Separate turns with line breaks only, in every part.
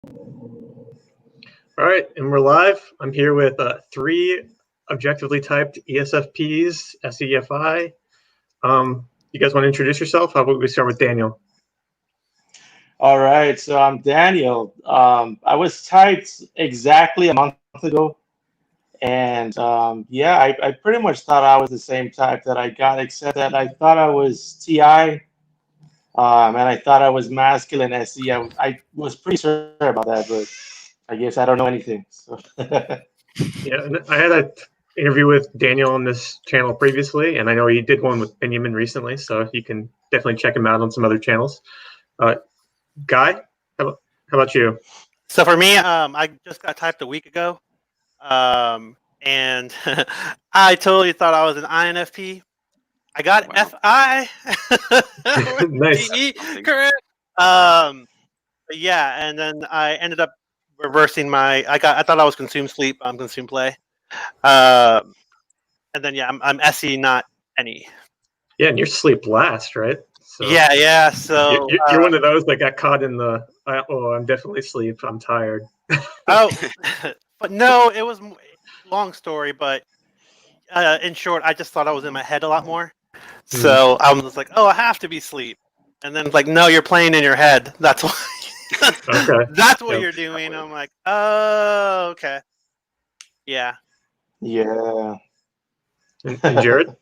All right, and we're live. I'm here with 3 objectively typed ESFPs, SEFI. You guys want to introduce yourself? How about we start with Daniel?
All right, so I'm Daniel. I was typed exactly a month ago, and yeah, I pretty much thought I was the same type that I got, except that I thought I was TI, and I thought I was masculine SE. I was pretty sure about that, but I guess I don't know anything. So.
Yeah, and I had an interview with Daniel on this channel previously, and I know he did one with Benjamin recently, so you can definitely check him out on some other channels. Guy, how about you?
So for me, I just got typed a week ago, and I totally thought I was an INFP. I got FI.
Nice.
Correct. But yeah, and then I ended up reversing my. I thought I was consume sleep. I'm consume play. And then yeah, I'm SE, not NE.
Yeah, and you're sleep last, right?
So, yeah. So
you're one of those that got caught in the. Oh, I'm definitely asleep. I'm tired.
Oh, but no, it was long story. But in short, I just thought I was in my head a lot more. So I was like, oh, I have to be asleep. And then it's like, no, you're playing in your head. That's why.
Okay.
That's what you're doing. I'm like, oh, okay. Yeah.
Yeah.
And Jared?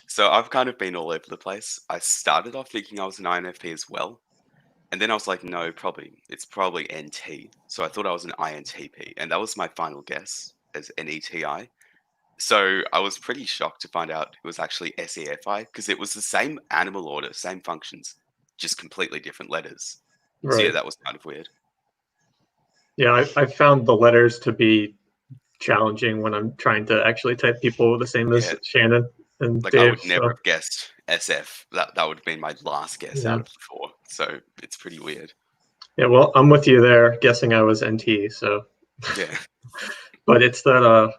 So I've kind of been all over the place. I started off thinking I was an INFP as well. And then I was like, no, it's probably NT. So I thought I was an INTP. And that was my final guess as NETI. So I was pretty shocked to find out it was actually SEFI because it was the same animal order, same functions, just completely different letters. Right. So yeah, that was kind of weird.
Yeah, I found the letters to be challenging when I'm trying to actually type people the same as Shannon and
like
Dave.
I would never have guessed SF. That would have been my last guess out of the 4. So it's pretty weird.
Yeah, well, I'm with you there, guessing I was NT. So
yeah,
but it's that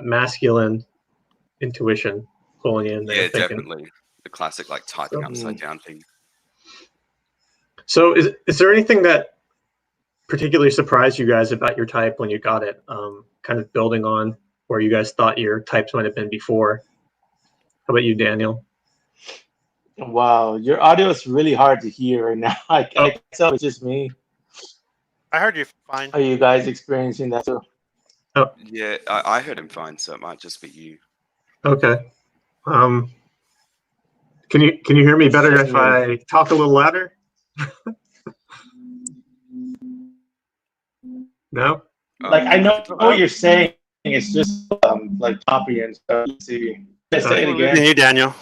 masculine intuition pulling in there.
Yeah, definitely the classic like typing upside down thing.
So is there anything that particularly surprised you guys about your type when you got it? Kind of building on where you guys thought your types might have been before. How about you, Daniel?
Wow, your audio is really hard to hear right now. I can tell it's just me.
I heard you fine.
Are you guys experiencing that too?
Oh.
Yeah, I heard him fine, so it might just be you.
Okay. Can you hear me better if I talk a little louder? No?
Like I know what you're saying. It's just like copy and stuff. Let's see. Let's say it again.
You, Daniel.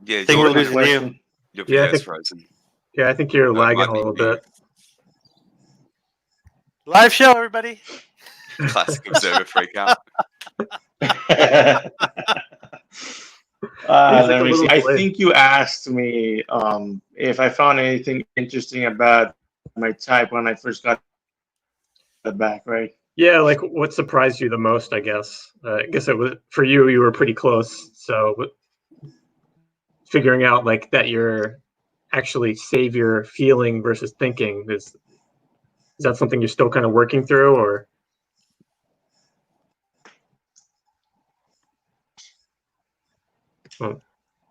Yeah,
I think we're losing you.
Your video's frozen.
Yeah, I think you're lagging a little bit.
Live show, everybody.
Classic observer freak out.
Let me see. I think you asked me if I found anything interesting about my type when I first got it back, right?
Yeah, like what surprised you the most, I guess. I guess it was for you, you were pretty close. So figuring out like that you're actually savior feeling versus thinking is that something you're still kind of working through, or? Well,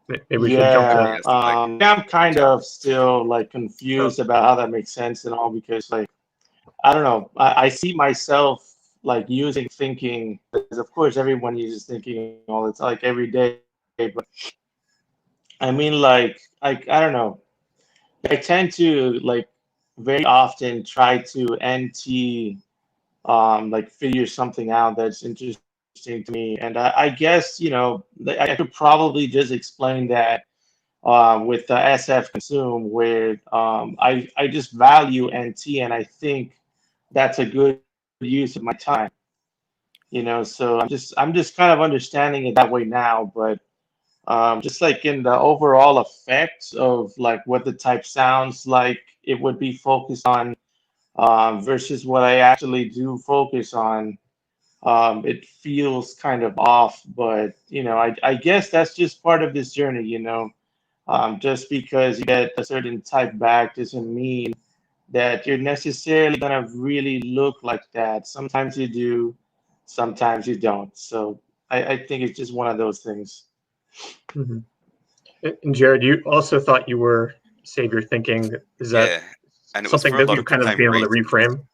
maybe we should jump to that.
I'm kind of still like confused about how that makes sense and all, because like I don't know, I see myself like using thinking, because of course everyone uses thinking all it's like every day, but I mean like I don't know, I tend to like very often try to NT like figure something out that's interesting to me, and I guess I could probably just explain that with the SF consume, where I just value NT, and I think that's a good use of my time. So I'm just kind of understanding it that way now, but just like in the overall effect of like what the type sounds like it would be focused on versus what I actually do focus on. It feels kind of off, but I guess that's just part of this journey. Just because you get a certain type back doesn't mean that you're necessarily gonna really look like that. Sometimes you do, sometimes you don't. So I think it's just one of those things.
Mm-hmm. And Jared, you also thought you were savior thinking. Is that
Yeah, and it was
something
for a
that
lot
you
of the
kind of
same
be able to
reasons.
reframe?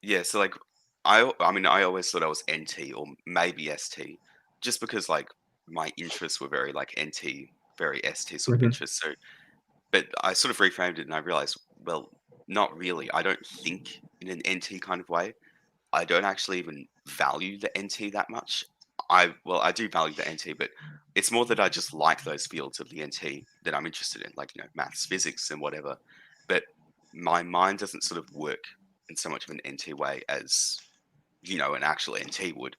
Yeah, so like I mean I always thought I was NT or maybe ST, just because like my interests were very like NT, very ST sort of
Mm-hmm.
interests. So, but I sort of reframed it and I realized, well, not really. I don't think in an NT kind of way. I don't actually even value the NT that much. I do value the NT, but it's more that I just like those fields of the NT that I'm interested in, like maths, physics, and whatever. But my mind doesn't sort of work in so much of an NT way as an actual NT would.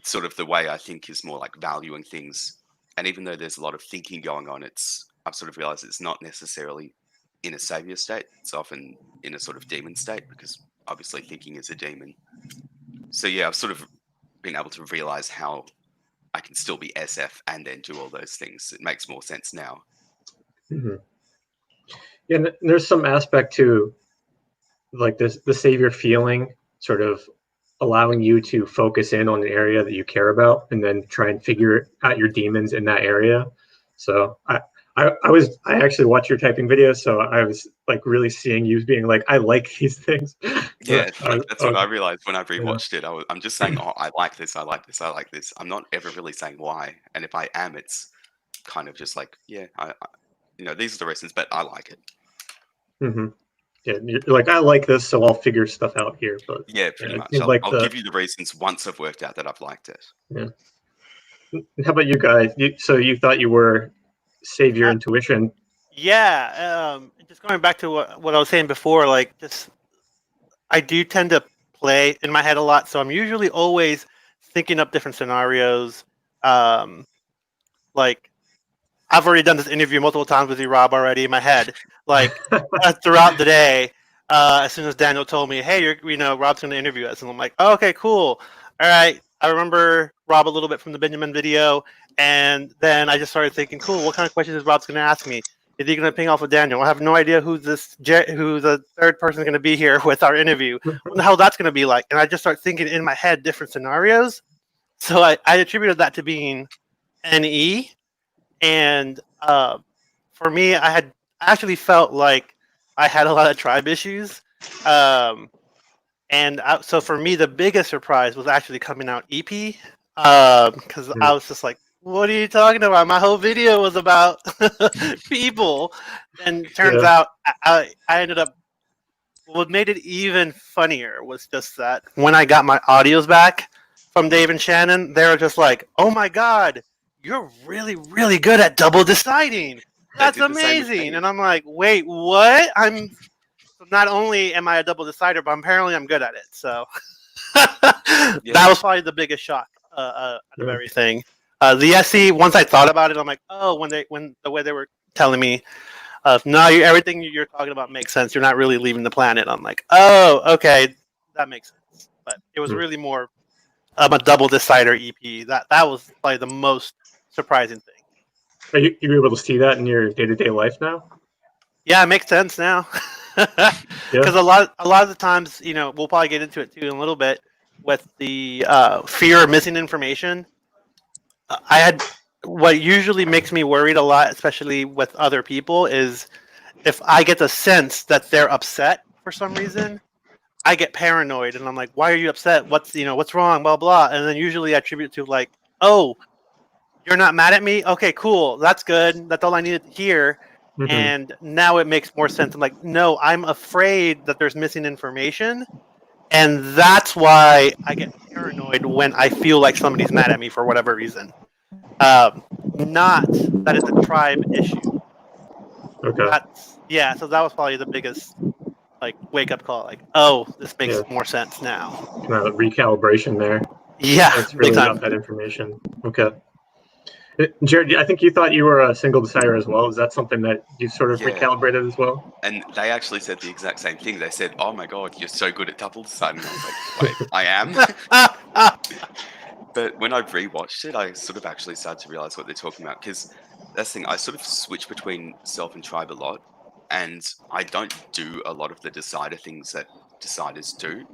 Sort of the way I think is more like valuing things, and even though there's a lot of thinking going on, I've sort of realized it's not necessarily in a savior state. It's often in a sort of demon state because obviously thinking is a demon. So yeah, I've sort of been able to realize how I can still be SF and then do all those things. It makes more sense now.
Mm-hmm. Yeah, and there's some aspect to like this the savior feeling, sort of allowing you to focus in on an area that you care about and then try and figure out your demons in that area. So I actually watched your typing videos, so I was like really seeing you being like, I like these things.
Yeah, like that's what I
Okay.
realized when I
Yeah.
rewatched it. I'm just saying, oh, I like this, I like this, I like this. I'm not ever really saying why, and if I am, it's kind of just like, yeah, these are the reasons, but I like it.
Mm-hmm. Yeah, you're like, I like this, so I'll figure stuff out here. But
Yeah, pretty
it
much.
seems like
I'll give you the reasons once I've worked out that I've liked it.
yeah. How about you guys? So you thought you were savior intuition?
Yeah, just going back to what I was saying before, like just I do tend to play in my head a lot, so I'm usually always thinking up different scenarios. Like I've already done this interview multiple times with you, Rob, already in my head. Like throughout the day, as soon as Daniel told me, "Hey, Rob's going to interview us," and I'm like, oh, "Okay, cool. All right." I remember Rob a little bit from the Benjamin video, and then I just started thinking, "Cool. What kind of questions is Rob's going to ask me? Is he going to ping off with Daniel? I have no idea who the third person is going to be here with our interview. What the hell that's going to be like?" And I just start thinking in my head different scenarios. So I attributed that to being NE. And for me, I actually felt like I had a lot of tribe issues. So for me, the biggest surprise was actually coming out EP, because I was just like, what are you talking about? My whole video was about people. And turns out I ended up, what made it even funnier was just that when I got my audios back from Dave and Shannon, they were just like, oh my God, you're really, really good at double deciding. That's amazing. And I'm like, wait, what? Not only am I a double decider, but apparently I'm good at it. So that was probably the biggest shock out of everything. The SE, once I thought about it, I'm like, oh, when the way they were telling me, no, everything you're talking about makes sense. You're not really leaving the planet. I'm like, oh, okay, that makes sense. But it was really more a double decider EP. That was probably the most surprising thing.
Are you able to see that in your day-to-day life now?
Yeah, it makes sense now. Because a lot of the times, we'll probably get into it too in a little bit with the fear of missing information. What usually makes me worried a lot, especially with other people, is if I get the sense that they're upset for some reason, I get paranoid and I'm like, why are you upset? What's wrong? Blah, blah. And then usually I attribute it to like, oh, you're not mad at me? Okay, cool. That's good. That's all I needed to hear.
Mm-hmm.
And now it makes more sense. I'm like, no, I'm afraid that there's missing information. And that's why I get paranoid when I feel like somebody's mad at me for whatever reason. Not that it's a tribe issue.
Okay.
So that was probably the biggest wake up call. Like, oh, this makes more sense now.
Kind of recalibration there.
Yeah,
it's really not that information. Okay. Jared, I think you thought you were a single decider as well. Is that something that you sort of recalibrated as well?
And they actually said the exact same thing. They said, "Oh my God, you're so good at double deciding." I was like, "Wait, I am." But when I rewatched it, I sort of actually started to realize what they're talking about, because that's the thing. I sort of switch between self and tribe a lot, and I don't do a lot of the decider things that deciders do.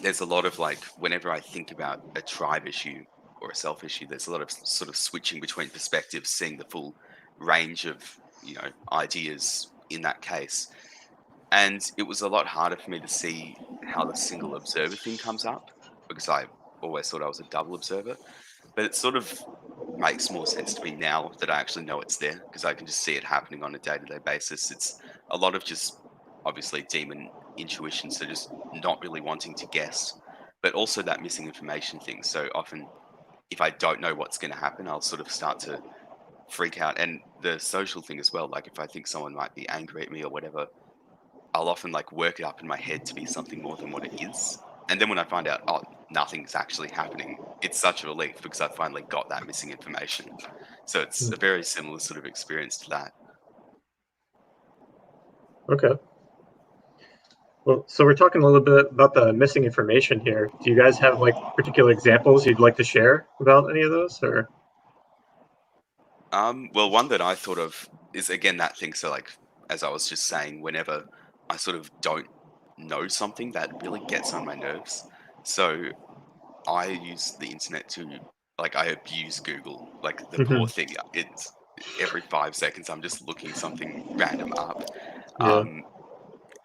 There's a lot of like, whenever I think about a tribe issue or a self issue, there's a lot of sort of switching between perspectives, seeing the full range of, ideas in that case. And it was a lot harder for me to see how the single observer thing comes up, because I always thought I was a double observer. But it sort of makes more sense to me now that I actually know it's there, because I can just see it happening on a day-to-day basis. It's a lot of just obviously demon intuition, so just not really wanting to guess, but also that missing information thing. So often, if I don't know what's going to happen, I'll sort of start to freak out. And the social thing as well, like if I think someone might be angry at me or whatever, I'll often like work it up in my head to be something more than what it is. And then when I find out, oh, nothing's actually happening, it's such a relief because I finally got that missing information. So it's a very similar sort of experience to that.
Okay. Well, so we're talking a little bit about the missing information here. Do you guys have like particular examples you'd like to share about any of those, or?
Well, one that I thought of is again that thing. So like, as I was just saying, whenever I sort of don't know something, that really gets on my nerves. So I use the internet to, like, I abuse Google, like the poor thing. It's every 5 seconds I'm just looking something random up.
Yeah.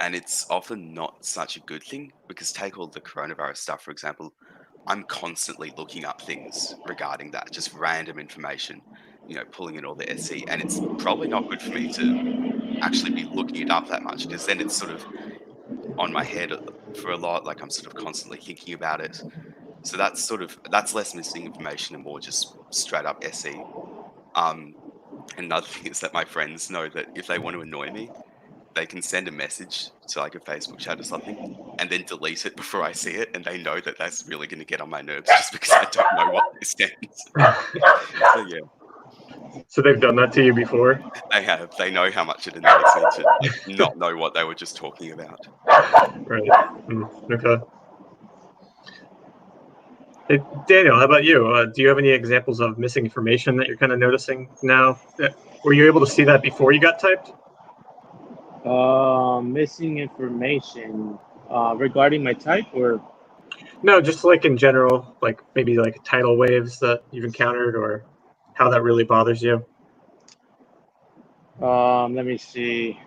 And it's often not such a good thing, because take all the coronavirus stuff, for example. I'm constantly looking up things regarding that, just random information, pulling in all the SE. And it's probably not good for me to actually be looking it up that much, because then it's sort of on my head for a lot, like I'm sort of constantly thinking about it. So that's less missing information and more just straight up SE. Another thing is that my friends know that if they want to annoy me, they can send a message to like a Facebook chat or something and then delete it before I see it, and they know that that's really going to get on my nerves just because I don't know what they send. So yeah.
So they've done that to you before?
They have. They know how much it annoys me to like, not know what they were just talking about.
Right. Okay. Hey, Daniel, how about you? Do you have any examples of missing information that you're kind of noticing now? Were you able to see that before you got typed?
Missing information regarding my type, or
No, just like in general, like maybe like tidal waves that you've encountered, or how that really bothers you.
let me see.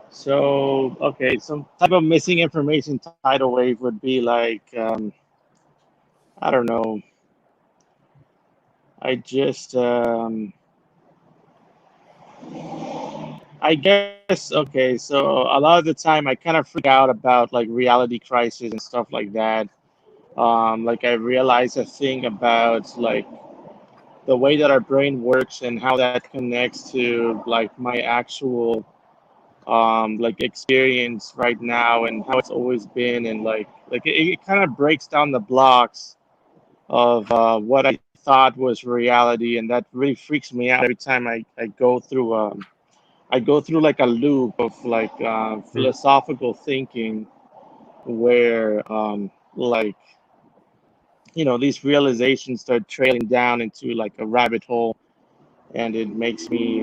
So, okay, some type of missing information tidal wave would be like, I don't know. I just, I guess, okay, so a lot of the time I kind of freak out about like reality crisis and stuff like that. Like I realize a thing about like the way that our brain works and how that connects to like my actual like experience right now and how it's always been, and like it kind of breaks down the blocks of what I thought was reality, and that really freaks me out every time I go through like a loop of like philosophical thinking where like these realizations start trailing down into like a rabbit hole, and it makes me,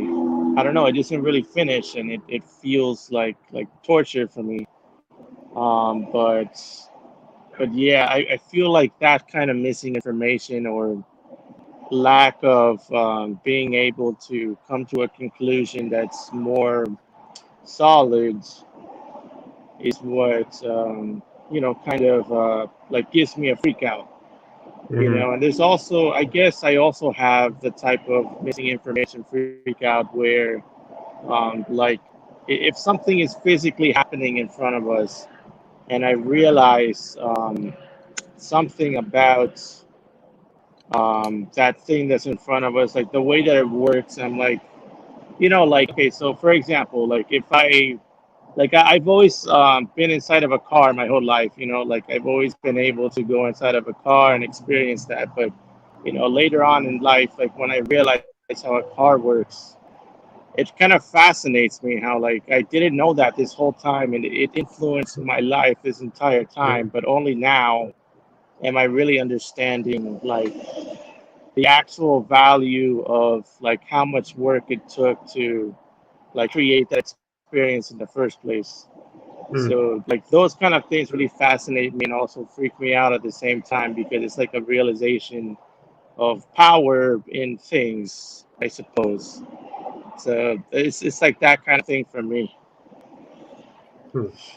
I don't know, it doesn't really finish, and it feels like torture for me. But yeah, I feel like that kind of missing information or lack of being able to come to a conclusion that's more solid is what kind of like gives me a freak out. And there's also, I guess I also have the type of missing information freak out where like if something is physically happening in front of us and I realize something about that thing that's in front of us, like the way that it works, I'm like, like, okay, so for example, like if I've always been inside of a car my whole life, like I've always been able to go inside of a car and experience that. But, later on in life, like when I realized how a car works, it kind of fascinates me how like I didn't know that this whole time, and it influenced my life this entire time. But only now am I really understanding like the actual value of like how much work it took to like create that experience in the first place.
Mm.
So like those kind of things really fascinate me and also freak me out at the same time, because it's like a realization of power in things, I suppose. So it's like that kind of thing for me.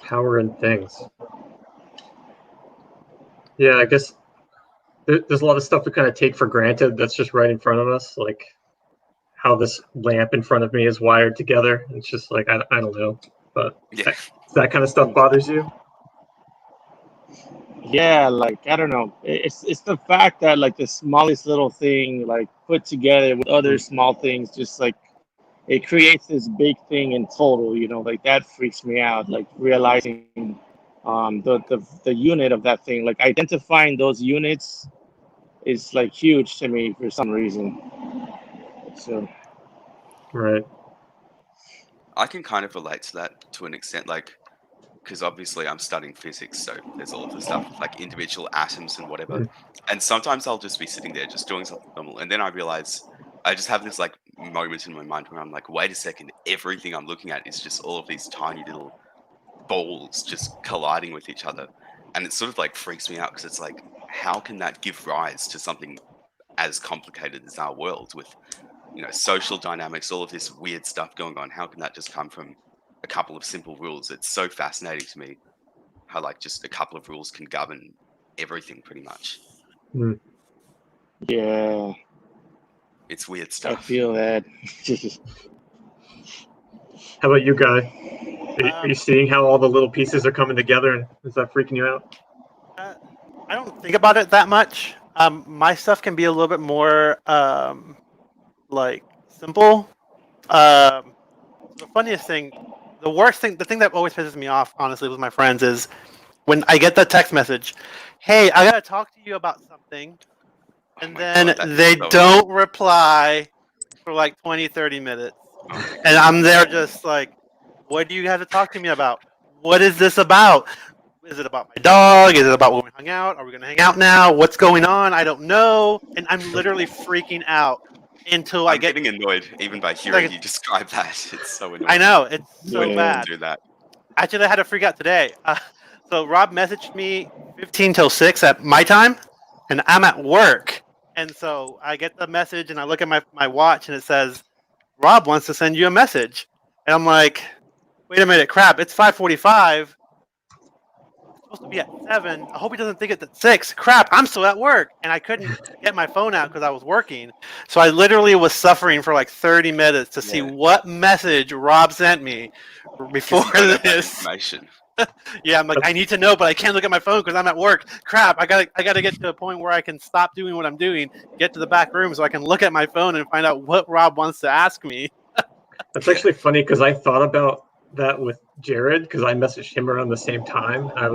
Power in things. Yeah, I guess there's a lot of stuff we kind of take for granted that's just right in front of us, like how this lamp in front of me is wired together. It's just like, I don't know, but
Yeah.
that kind of stuff bothers you?
Yeah, like I don't know. It's the fact that like the smallest little thing like put together with other small things, just like it creates this big thing in total. Like that freaks me out. Like realizing the unit of that thing, like identifying those units is like huge to me for some reason. So
Right.
I can kind of relate to that to an extent, like, because obviously I'm studying physics, so there's all of the stuff with like individual atoms and whatever.
Mm.
And sometimes I'll just be sitting there just doing something normal, and then I realize I just have this like moment in my mind where I'm like, wait a second, everything I'm looking at is just all of these tiny little balls just colliding with each other. And it sort of like freaks me out because it's like, how can that give rise to something as complicated as our world with, social dynamics, all of this weird stuff going on? How can that just come from a couple of simple rules? It's so fascinating to me how like just a couple of rules can govern everything pretty much.
Mm.
yeah,
It's weird
I
stuff.
feel that.
How about you, Guy? Are you seeing how all the little pieces are coming together, and is that freaking you out?
I don't think about it that much. My stuff can be a little bit more like simple. The funniest thing, the worst thing, the thing that always pisses me off, honestly, with my friends is when I get the text message, "Hey, I gotta talk to you about something," and then they don't reply for like 20, 30 minutes, and I'm there just like, "What do you have to talk to me about? What is this about? Is it about my dog? Is it about when we hung out? Are we gonna hang out now? What's going on? I don't know." And I'm literally freaking out until I
I'm
get.
getting annoyed even by hearing you describe that. It's so annoying.
I know, it's so
when
bad.
people do that.
Actually, I had to freak out today. So Rob messaged me 15 till 6 at my time, and I'm at work. And so I get the message, and I look at my watch, and it says, "Rob wants to send you a message." And I'm like, wait a minute, crap, it's 5:45. It's supposed to be at 7. I hope he doesn't think it's at 6. Crap, I'm still at work. And I couldn't get my phone out because I was working. So I literally was suffering for like 30 minutes to see what message Rob sent me before this.
Information.
Yeah, I'm like, I need to know, but I can't look at my phone because I'm at work. Crap, I gotta get to a point where I can stop doing what I'm doing, get to the back room so I can look at my phone and find out what Rob wants to ask me.
That's actually funny because I thought about that with Jared because I messaged him around the same time. I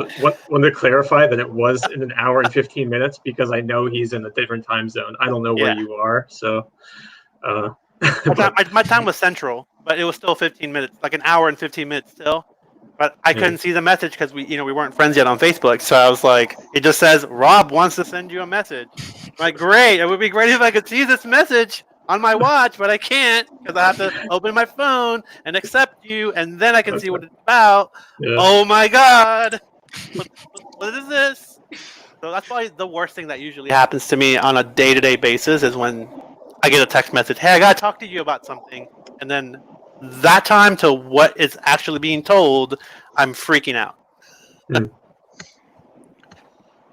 wanted to clarify that it was in an hour and 15 minutes because I know he's in a different time zone. I don't know where you are, so.
My time was central, but it was still 15 minutes, like an hour and 15 minutes still. But I couldn't see the message because we weren't friends yet on Facebook. So I was like, it just says Rob wants to send you a message. I'm like, great! It would be great if I could see this message on my watch, but I can't because I have to open my phone and accept you, and then I can see what it's about. Yeah. Oh my god! What is this? So that's probably the worst thing that usually happens to me on a day-to-day basis is when I get a text message, "Hey, I gotta talk to you about something," and then that time to what is actually being told, I'm freaking out.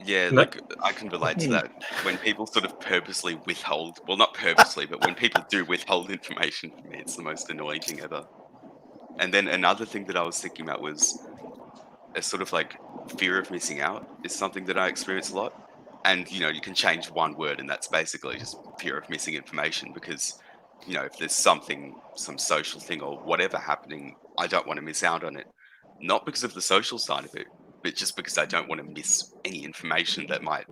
Yeah, like I can relate to that. When people sort of purposely withhold, well, not purposely, but when people do withhold information from me, it's the most annoying thing ever. And then another thing that I was thinking about was a sort of like fear of missing out is something that I experience a lot. And, you can change one word and that's basically just fear of missing information because, if there's some social thing or whatever happening, I don't want to miss out on it. Not because of the social side of it, but just because I don't want to miss any information that might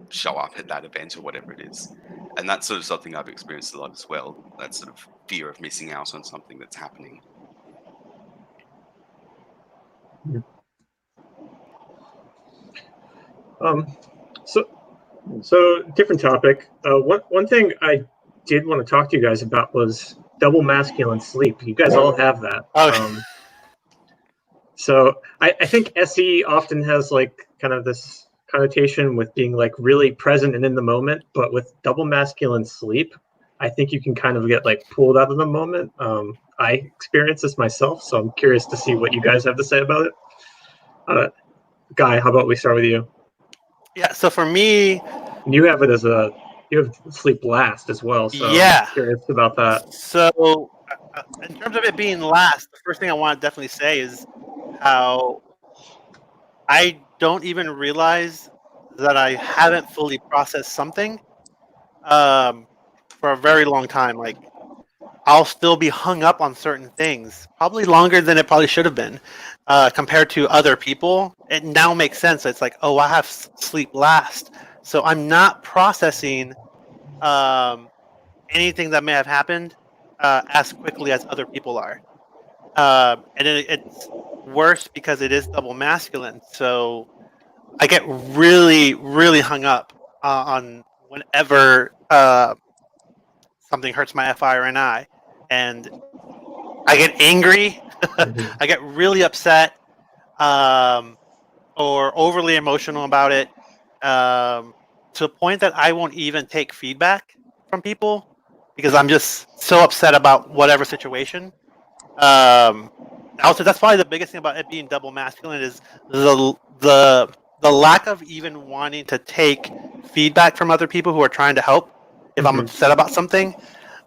show up at that event or whatever it is. And that's sort of something I've experienced a lot as well. That sort of fear of missing out on something that's happening.
So different topic. One thing I did want to talk to you guys about was double masculine sleep. You guys all have that.
Oh.
So I think SE often has like kind of this connotation with being like really present and in the moment, but with double masculine sleep, I think you can kind of get like pulled out of the moment. I experience this myself, so I'm curious to see what you guys have to say about it. Guy, how about we start with you?
Yeah, so for me,
You have it as you have sleep last as well, so
yeah.
I'm curious about that.
So in terms of it being last, the first thing I want to definitely say is how I don't even realize that I haven't fully processed something for a very long time. Like, I'll still be hung up on certain things, probably longer than it probably should have been, compared to other people. It now makes sense. It's like, oh, I have sleep last, so I'm not processing anything that may have happened as quickly as other people are, and it's worse because it is double masculine. So I get really, really hung up on whenever something hurts my FI or NI, and I get angry. I get really upset, or overly emotional about it, to the point that I won't even take feedback from people because I'm just so upset about whatever situation. Also, that's probably the biggest thing about it being double masculine is the lack of even wanting to take feedback from other people who are trying to help. If I'm upset about something,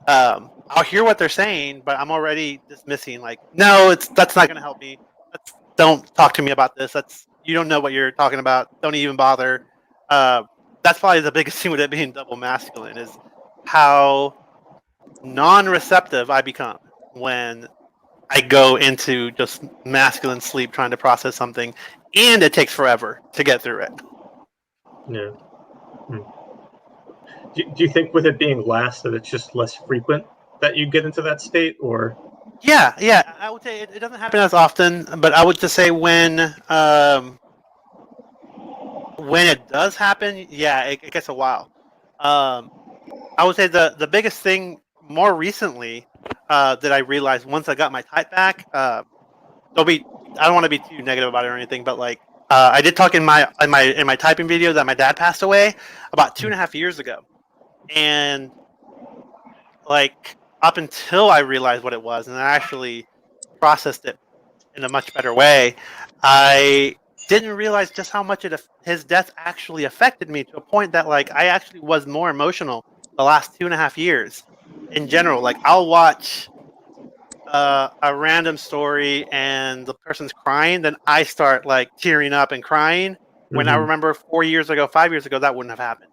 I'll hear what they're saying, but I'm already dismissing. Like, no, that's not going to help me. Don't talk to me about this. You don't know what you're talking about. Don't even bother. That's probably the biggest thing with it being double masculine is how non-receptive I become when I go into just masculine sleep trying to process something, and it takes forever to get through it.
Yeah. Do you think with it being last that it's just less frequent that you get into that state, or?
Yeah, I would say it doesn't happen as often, but I would just say when it does happen, yeah, it gets a while. I would say the biggest thing more recently that I realized once I got my type back, I don't want to be too negative about it or anything, but like I did talk in my typing video that my dad passed away about 2.5 years ago, and like up until I realized what it was and I actually processed it in a much better way, I didn't realize just how much his death actually affected me to a point that like I actually was more emotional the last 2.5 years in general. Like, I'll watch a random story and the person's crying, then I start like tearing up and crying. When I remember 4 years ago, 5 years ago, that wouldn't have happened.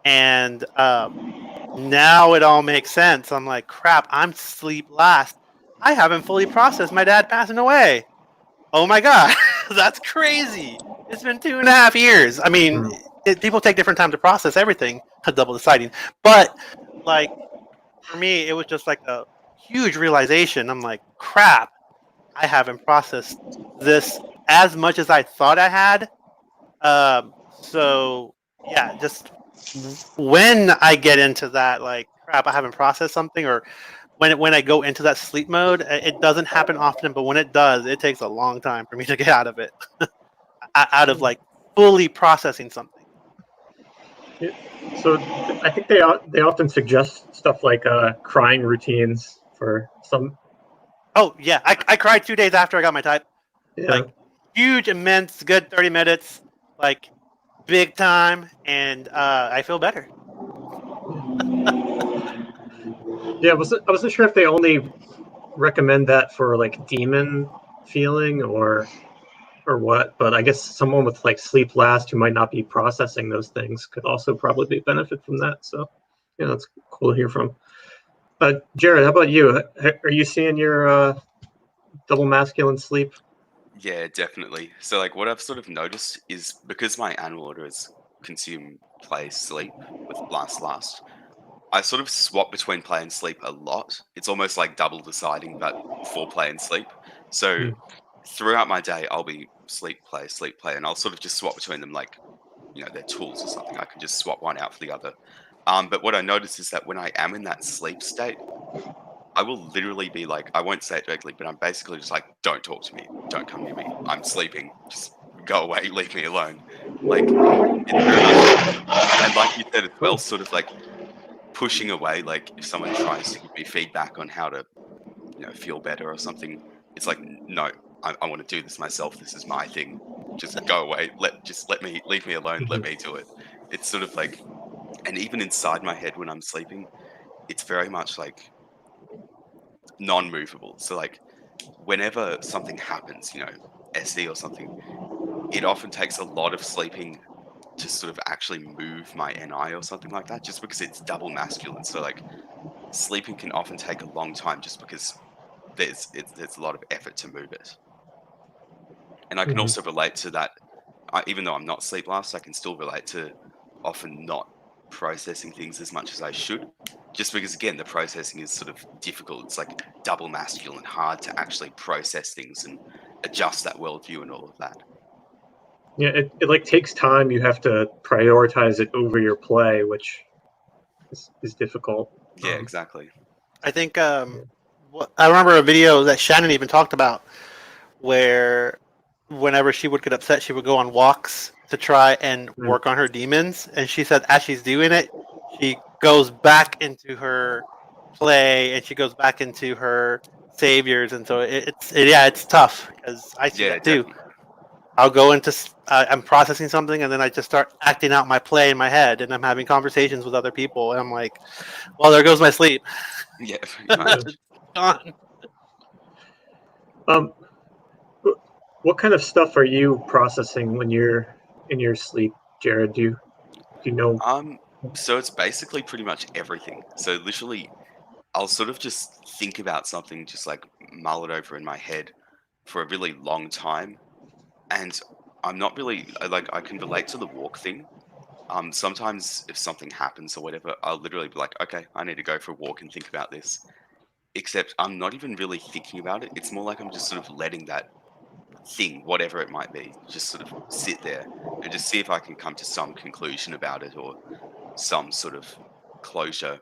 And now it all makes sense. I'm like, crap, I'm sleep last. I haven't fully processed my dad passing away. Oh my god, that's crazy. It's been 2.5 years. I mean, people take different time to process everything, double deciding. But like, for me, it was just like a huge realization. I'm like, crap, I haven't processed this as much as I thought I had. So yeah, just when I get into that, like, crap, I haven't processed something, or when I go into that sleep mode, it doesn't happen often, but when it does, it takes a long time for me to get out of it, out of like fully processing something.
So I think they often suggest stuff like crying routines for some.
Oh yeah, I cried 2 days after I got my type.
Yeah.
Like, huge, immense, good 30 minutes, like big time, and I feel better.
Yeah, I wasn't sure if they only recommend that for like demon feeling or what, but I guess someone with like sleep last who might not be processing those things could also probably benefit from that. So yeah, that's cool to hear from. Jared, how about you? Are you seeing your double masculine sleep?
Yeah, definitely. So like what I've sort of noticed is because my animal order is consume, play, sleep with last, I sort of swap between play and sleep a lot. It's almost like double deciding, but for play and sleep. So throughout my day, I'll be sleep, play, and I'll sort of just swap between them like, they're tools or something. I can just swap one out for the other. But what I notice is that when I am in that sleep state, I will literally be like, I won't say it directly, but I'm basically just like, don't talk to me, don't come near me, I'm sleeping, just go away, leave me alone. Like, it's very much, and like you said as well, sort of like pushing away. Like if someone tries to give me feedback on how to, feel better or something, it's like, no, I want to do this myself. This is my thing. Just go away. Leave me alone. Let me do it. It's sort of like, and even inside my head when I'm sleeping, it's very much like non-movable. So like whenever something happens, SE or something, it often takes a lot of sleeping to sort of actually move my NI or something like that, just because it's double masculine. So like sleeping can often take a long time just because there's a lot of effort to move it. And I can also relate to that, even though I'm not sleep lost, I can still relate to often not processing things as much as I should, just because again the processing is sort of difficult. It's like double masculine, hard to actually process things and adjust that worldview and all of that.
Yeah, it like takes time. You have to prioritize it over your play, which is difficult.
Yeah, exactly.
I think I remember a video that Shannon even talked about where whenever she would get upset, she would go on walks to try and work on her demons. And she said as she's doing it, she goes back into her play and she goes back into her saviors. And so it's tough because I see that too.
Definitely.
I'll go into, I'm processing something and then I just start acting out my play in my head and I'm having conversations with other people. And I'm like, well, there goes my sleep.
Yeah, pretty much.
Gone.
What kind of stuff are you processing when you're in your sleep, Jared? Do you know?
So it's basically pretty much everything. So literally, I'll sort of just think about something, just like mull it over in my head for a really long time, and I'm not really I can relate to the walk thing. Sometimes if something happens or whatever, I'll literally be like, okay, I need to go for a walk and think about this. Except I'm not even really thinking about it. It's more like I'm just sort of letting that thing, whatever it might be, just sort of sit there and just see if I can come to some conclusion about it or some sort of closure.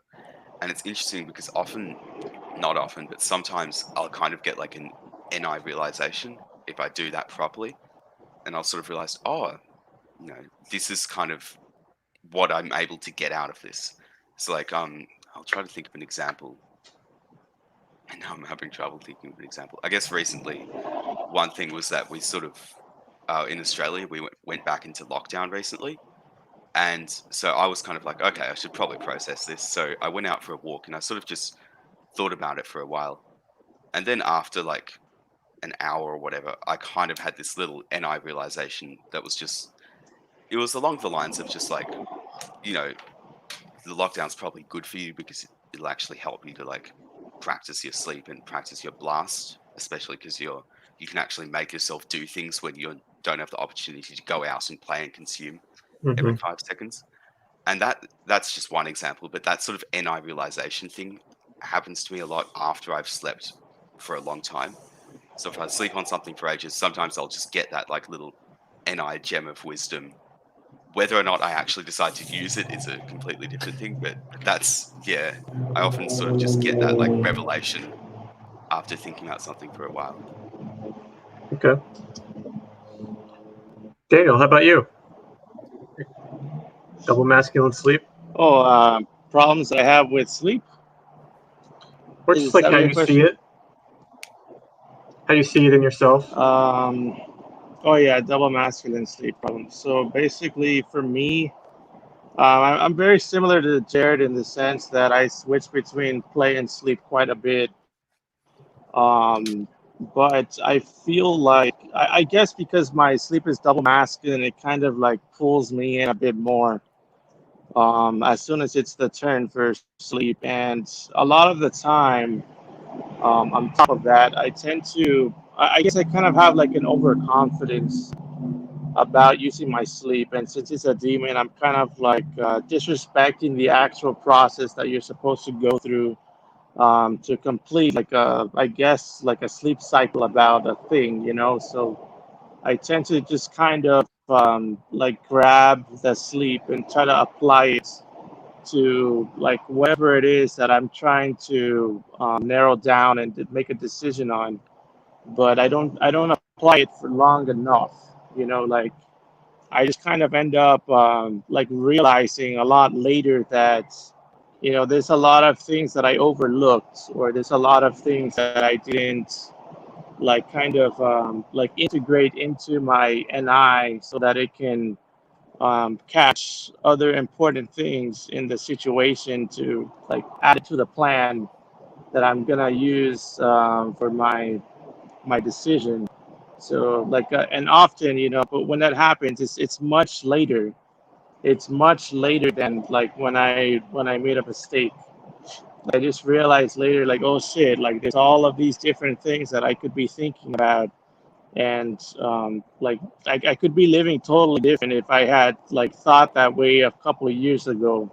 And it's interesting because not often, but sometimes I'll kind of get like an NI realization if I do that properly. And I'll sort of realize, this is kind of what I'm able to get out of this. So like, I'll try to think of an example. And now I'm having trouble thinking of an example. I guess recently, one thing was that we sort of, in Australia, we went back into lockdown recently. And so I was kind of like, okay, I should probably process this. So I went out for a walk and I sort of just thought about it for a while. And then after like an hour or whatever, I kind of had this little NI realization that was just, it was along the lines of just like, the lockdown's probably good for you because it'll actually help you to like practice your sleep and practice your blast, especially because you can actually make yourself do things when you don't have the opportunity to go out and play and consume every 5 seconds. And that's just one example, but that sort of NI realization thing happens to me a lot after I've slept for a long time. So if I sleep on something for ages, sometimes I'll just get that like little NI gem of wisdom. Whether or not I actually decide to use it is a completely different thing, but I often sort of just get that like revelation after thinking about something for a while.
Okay. Daniel, how about you? Double masculine sleep?
Problems I have with sleep?
Or just like how you see it? How you see it in yourself?
Double masculine sleep problems. So basically, for me, I'm very similar to Jared in the sense that I switch between play and sleep quite a bit. But I feel like, I guess because my sleep is double masculine, it kind of like pulls me in a bit more as soon as it's the turn for sleep. And a lot of the time, on top of that, I tend to, I guess I kind of have like an overconfidence about using my sleep. And since it's a demon, I'm kind of like disrespecting the actual process that you're supposed to go through to complete like a sleep cycle about a thing, So I tend to just kind of like grab the sleep and try to apply it to like whatever it is that I'm trying to narrow down and to make a decision on, but I don't apply it for long enough. You know, like I just kind of end up like realizing a lot later that, you know, there's a lot of things that I overlooked, or there's a lot of things that I didn't like kind of like integrate into my NI so that it can catch other important things in the situation to like add it to the plan that I'm gonna use for my decision. So like and often, you know, but when that happens, it's much later. It's much later than like when I made a mistake. I just realized later, like, oh shit, like there's all of these different things that I could be thinking about, and like I could be living totally different if I had like thought that way a couple of years ago.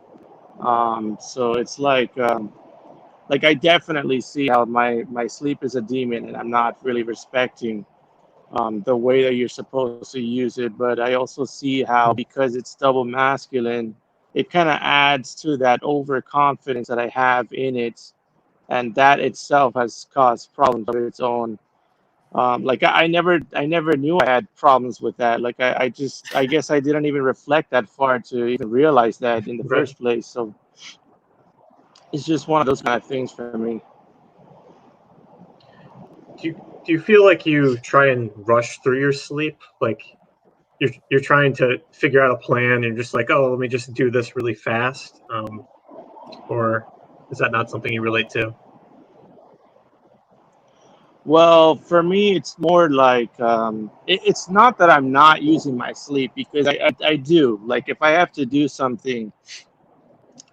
So it's like I definitely see how my sleep is a demon, and I'm not really respecting the way that you're supposed to use it. But I also see how, because it's double masculine, it kind of adds to that overconfidence that I have in it, and that itself has caused problems of its own. Like I never knew I had problems with that. Like I guess I didn't even reflect that far to even realize that in the
Right.
first place. So it's just one of those kind of things for me.
Do you feel like you try and rush through your sleep? Like you're trying to figure out a plan and you're just like, oh, let me just do this really fast? Or is that not something you relate to?
Well, for me, it's more like it's not that I'm not using my sleep, because I do. Like if I have to do something,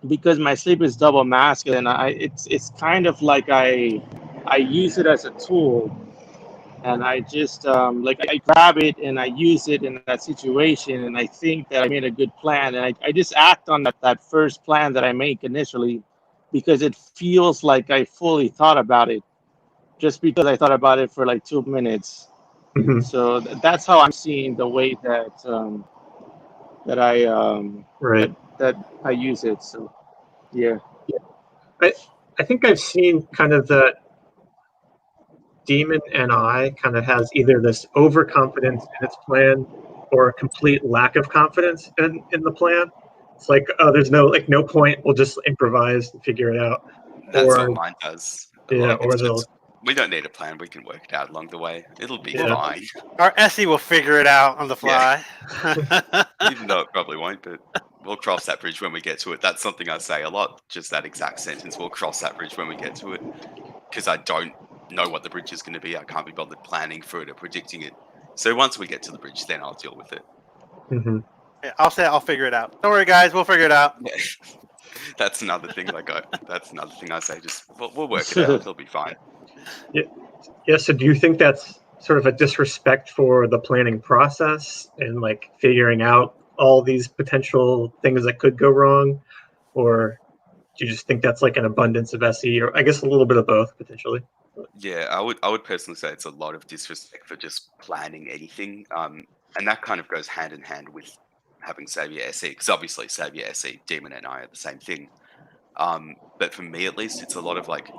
because my sleep is double masculine, it's kind of like I use it as a tool, and I just like I grab it and I use it in that situation, and I think that I made a good plan, and I just act on that first plan that I make initially, because it feels like I fully thought about it, just because I thought about it for like 2 minutes.
Mhm.
So that's how I'm seeing the way that that I
Right.
that I use it. So yeah.
I think I've seen kind of the demon NI kind of has either this overconfidence in its plan or a complete lack of confidence in the plan. It's like, oh, there's no point. We'll just improvise and figure it out.
That's
Or
what mine does.
yeah,
Like
or they'll
we don't need a plan. We can work it out along the way. It'll be
Yeah.
fine.
Our SE will figure it out on the fly.
Even though it probably won't, but we'll cross that bridge when we get to it. That's something I say a lot. Just that exact sentence. We'll cross that bridge when we get to it. Because I don't know what the bridge is going to be. I can't be bothered planning for it or predicting it. So once we get to the bridge, then I'll deal with it.
Mhm.
Yeah, I'll say I'll figure it out. Don't worry, guys. We'll figure it out.
Yeah. That's another thing. That's another thing I say. Just we'll work it out. It'll be fine.
Yeah. So do you think that's sort of a disrespect for the planning process and like figuring out all these potential things that could go wrong, or do you just think that's like an abundance of SE, or I guess a little bit of both potentially?
Yeah, I would personally say it's a lot of disrespect for just planning anything. And that kind of goes hand in hand with having Savior SE, because obviously Savior SE, Demon and I are the same thing. But for me at least, it's a lot of like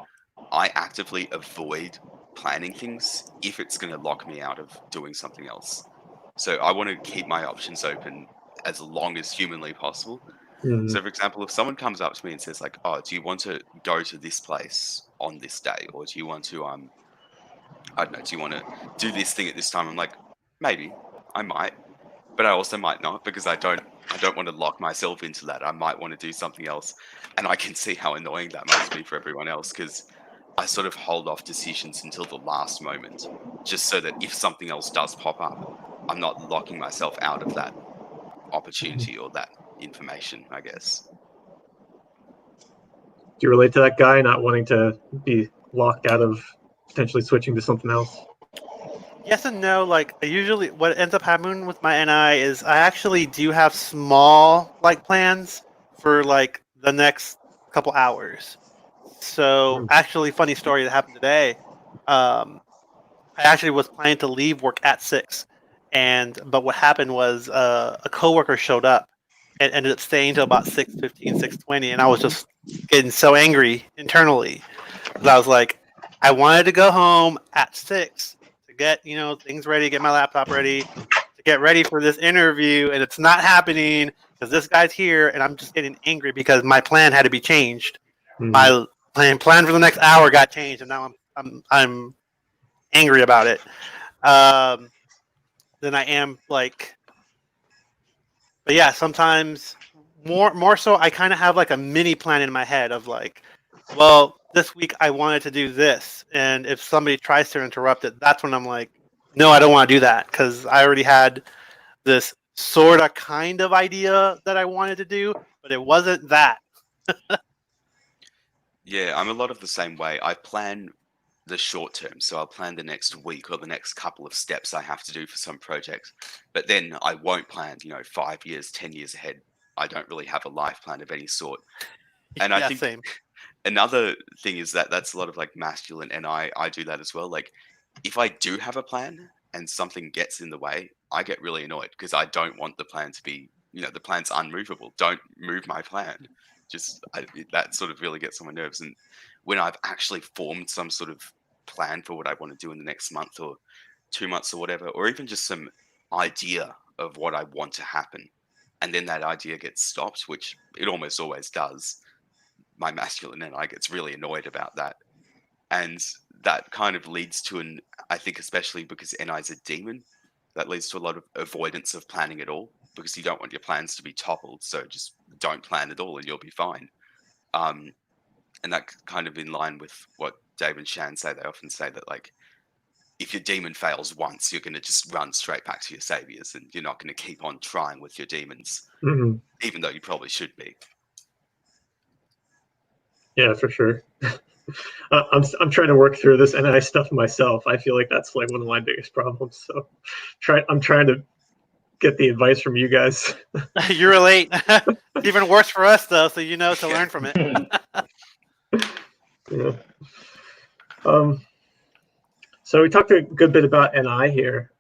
I actively avoid planning things if it's going to lock me out of doing something else. So I want to keep my options open as long as humanly possible.
Mhm.
So, for example, if someone comes up to me and says, like, "Oh, do you want to go to this place on this day, or do you want to, I don't know, do you want to do this thing at this time?" I'm like, maybe, I might, but I also might not because I don't want to lock myself into that. I might want to do something else, and I can see how annoying that must be for everyone else because I sort of hold off decisions until the last moment, just so that if something else does pop up, I'm not locking myself out of that opportunity or that information, I guess.
Do you relate to that guy not wanting to be locked out of potentially switching to something else?
Yes and no. Like usually, what ends up happening with my NI is I actually do have small like plans for like the next couple hours. So actually, funny story that happened today. I actually was planning to leave work at 6, but what happened was a coworker showed up, and ended up staying till about 6:15, 6:20, and I was just getting so angry internally. I was like, I wanted to go home at 6 to get things ready, get my laptop ready, to get ready for this interview, and it's not happening because this guy's here, and I'm just getting angry because my plan had to be changed. My plan for the next hour got changed, and now I'm angry about it. Then I am like, but yeah, sometimes more so I kind of have like a mini plan in my head of like, well, this week I wanted to do this, and if somebody tries to interrupt it, that's when I'm like, no, I don't want to do that because I already had this sort of kind of idea that I wanted to do, but it wasn't that.
Yeah, I'm a lot of the same way. I plan the short term, so I'll plan the next week or the next couple of steps I have to do for some projects. But then I won't plan, 5 years, 10 years ahead. I don't really have a life plan of any sort. And I think
same.
another thing is that that's a lot of like masculine, and I do that as well. Like if I do have a plan and something gets in the way, I get really annoyed because I don't want the plan to be, the plan's unmovable. Don't move my plan. That sort of really gets on my nerves. And when I've actually formed some sort of plan for what I want to do in the next month or 2 months or whatever, or even just some idea of what I want to happen, and then that idea gets stopped, which it almost always does, my masculine and I gets really annoyed about that. And that kind of leads to I think especially because NI is a demon, that leads to a lot of avoidance of planning at all, because you don't want your plans to be toppled. So just don't plan at all and you'll be fine. And that kind of in line with what Dave and Shan say. They often say that like, if your demon fails once, you're going to just run straight back to your saviors, and you're not going to keep on trying with your demons, even though you probably should be.
Yeah, for sure. I'm trying to work through this NI stuff myself. I feel like that's like one of my biggest problems. So I'm trying to get the advice from you guys.
You relate. It's even worse for us though, so to learn from it.
Yeah. So we talked a good bit about NI here.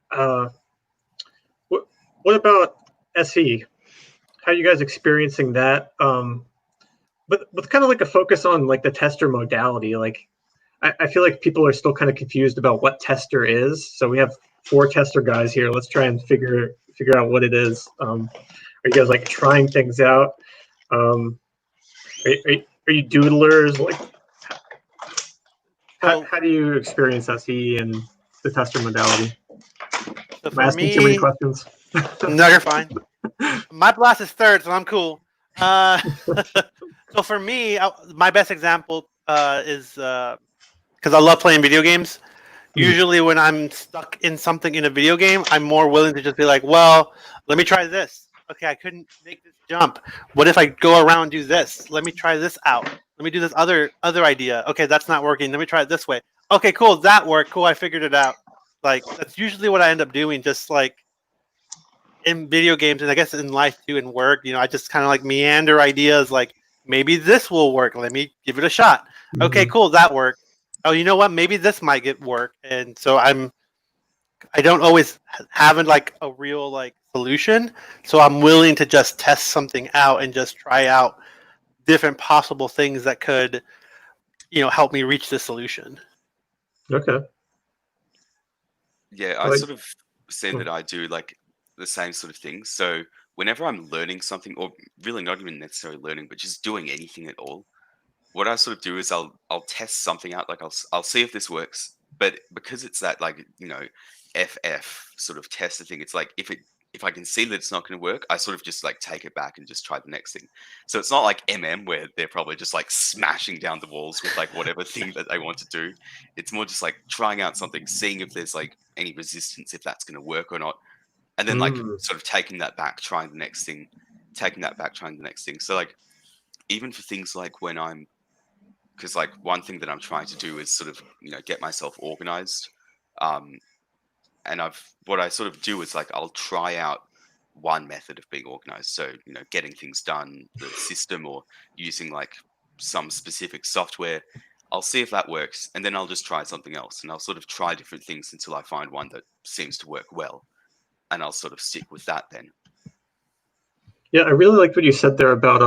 What about SE? How are you guys experiencing that? But with kind of like a focus on like the tester modality, like I feel like people are still kind of confused about what tester is. So we have 4 tester guys here. Let's try and figure out what it is. Are you guys like trying things out? Are you doodlers? Like, how do you experience SE and the tester modality?
So
Am I asking too many questions?
No, you're fine. My blast is third, so I'm cool. So for me, my best example is because I love playing video games. Usually when I'm stuck in something in a video game, I'm more willing to just be like, well, let me try this. Okay, I couldn't make this jump. What if I go around and do this? Let me try this out. Let me do this other idea. Okay, that's not working. Let me try it this way. Okay, cool. That worked. Cool, I figured it out. Like, that's usually what I end up doing, just like in video games, and I guess in life too, in work. I just kind of like meander ideas like, maybe this will work. Let me give it a shot. Okay, cool. That worked. Oh, you know what? Maybe this might get work. And so I don't always have like a real like solution. So I'm willing to just test something out and just try out different possible things that could, help me reach the solution.
Okay.
Yeah, I sort of say that I do like the same sort of thing. So whenever I'm learning something, or really not even necessarily learning, but just doing anything at all, what I sort of do is I'll test something out. Like I'll see if this works. But because it's that like FF sort of tester thing, it's like if I can see that it's not going to work, I sort of just like take it back and just try the next thing. So it's not like MM where they're probably just like smashing down the walls with like whatever thing that they want to do. It's more just like trying out something, seeing if there's like any resistance, if that's going to work or not, and then like sort of taking that back, trying the next thing, taking that back, trying the next thing. So like even for things like because like one thing that I'm trying to do is sort of get myself organized, and what I sort of do is like I'll try out one method of being organized. So getting things done, the system, or using like some specific software. I'll see if that works, and then I'll just try something else, and I'll sort of try different things until I find one that seems to work well, and I'll sort of stick with that then.
Yeah, I really liked what you said there about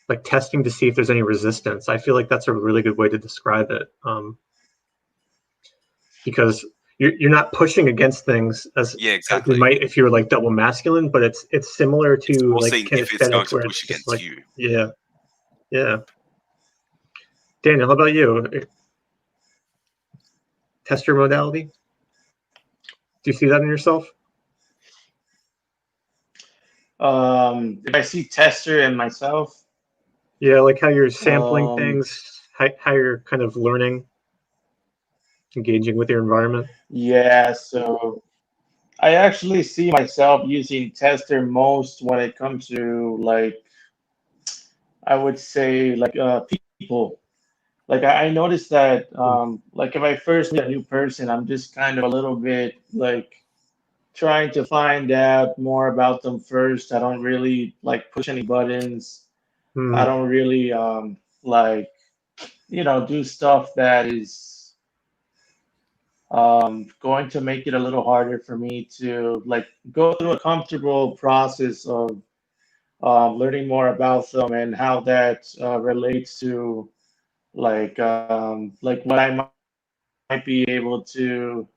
like testing to see if there's any resistance. I feel like that's a really good way to describe it, because you're not pushing against things as
Yeah,
you
exactly.
might if you were like double masculine, but it's similar
It's
to
more
like
seeing if it's going
kinesthetic,
to
where
push
it's just
against
like,
you.
yeah, yeah. Daniel, how about you? Tester modality? Do you see that in yourself?
If I see tester and myself,
Yeah, like how you're sampling
um,
things, how you're kind of learning, engaging with your environment.
yeah, so I actually see myself using tester most when it comes to like I would say like people. Like I noticed that like if I first meet a new person, I'm just kind of a little bit like trying to find out more about them first. I don't really like push any buttons. I
Hmm.
don't really like do stuff that is going to make it a little harder for me to like go through a comfortable process of learning more about them and how that relates to like what I might be able to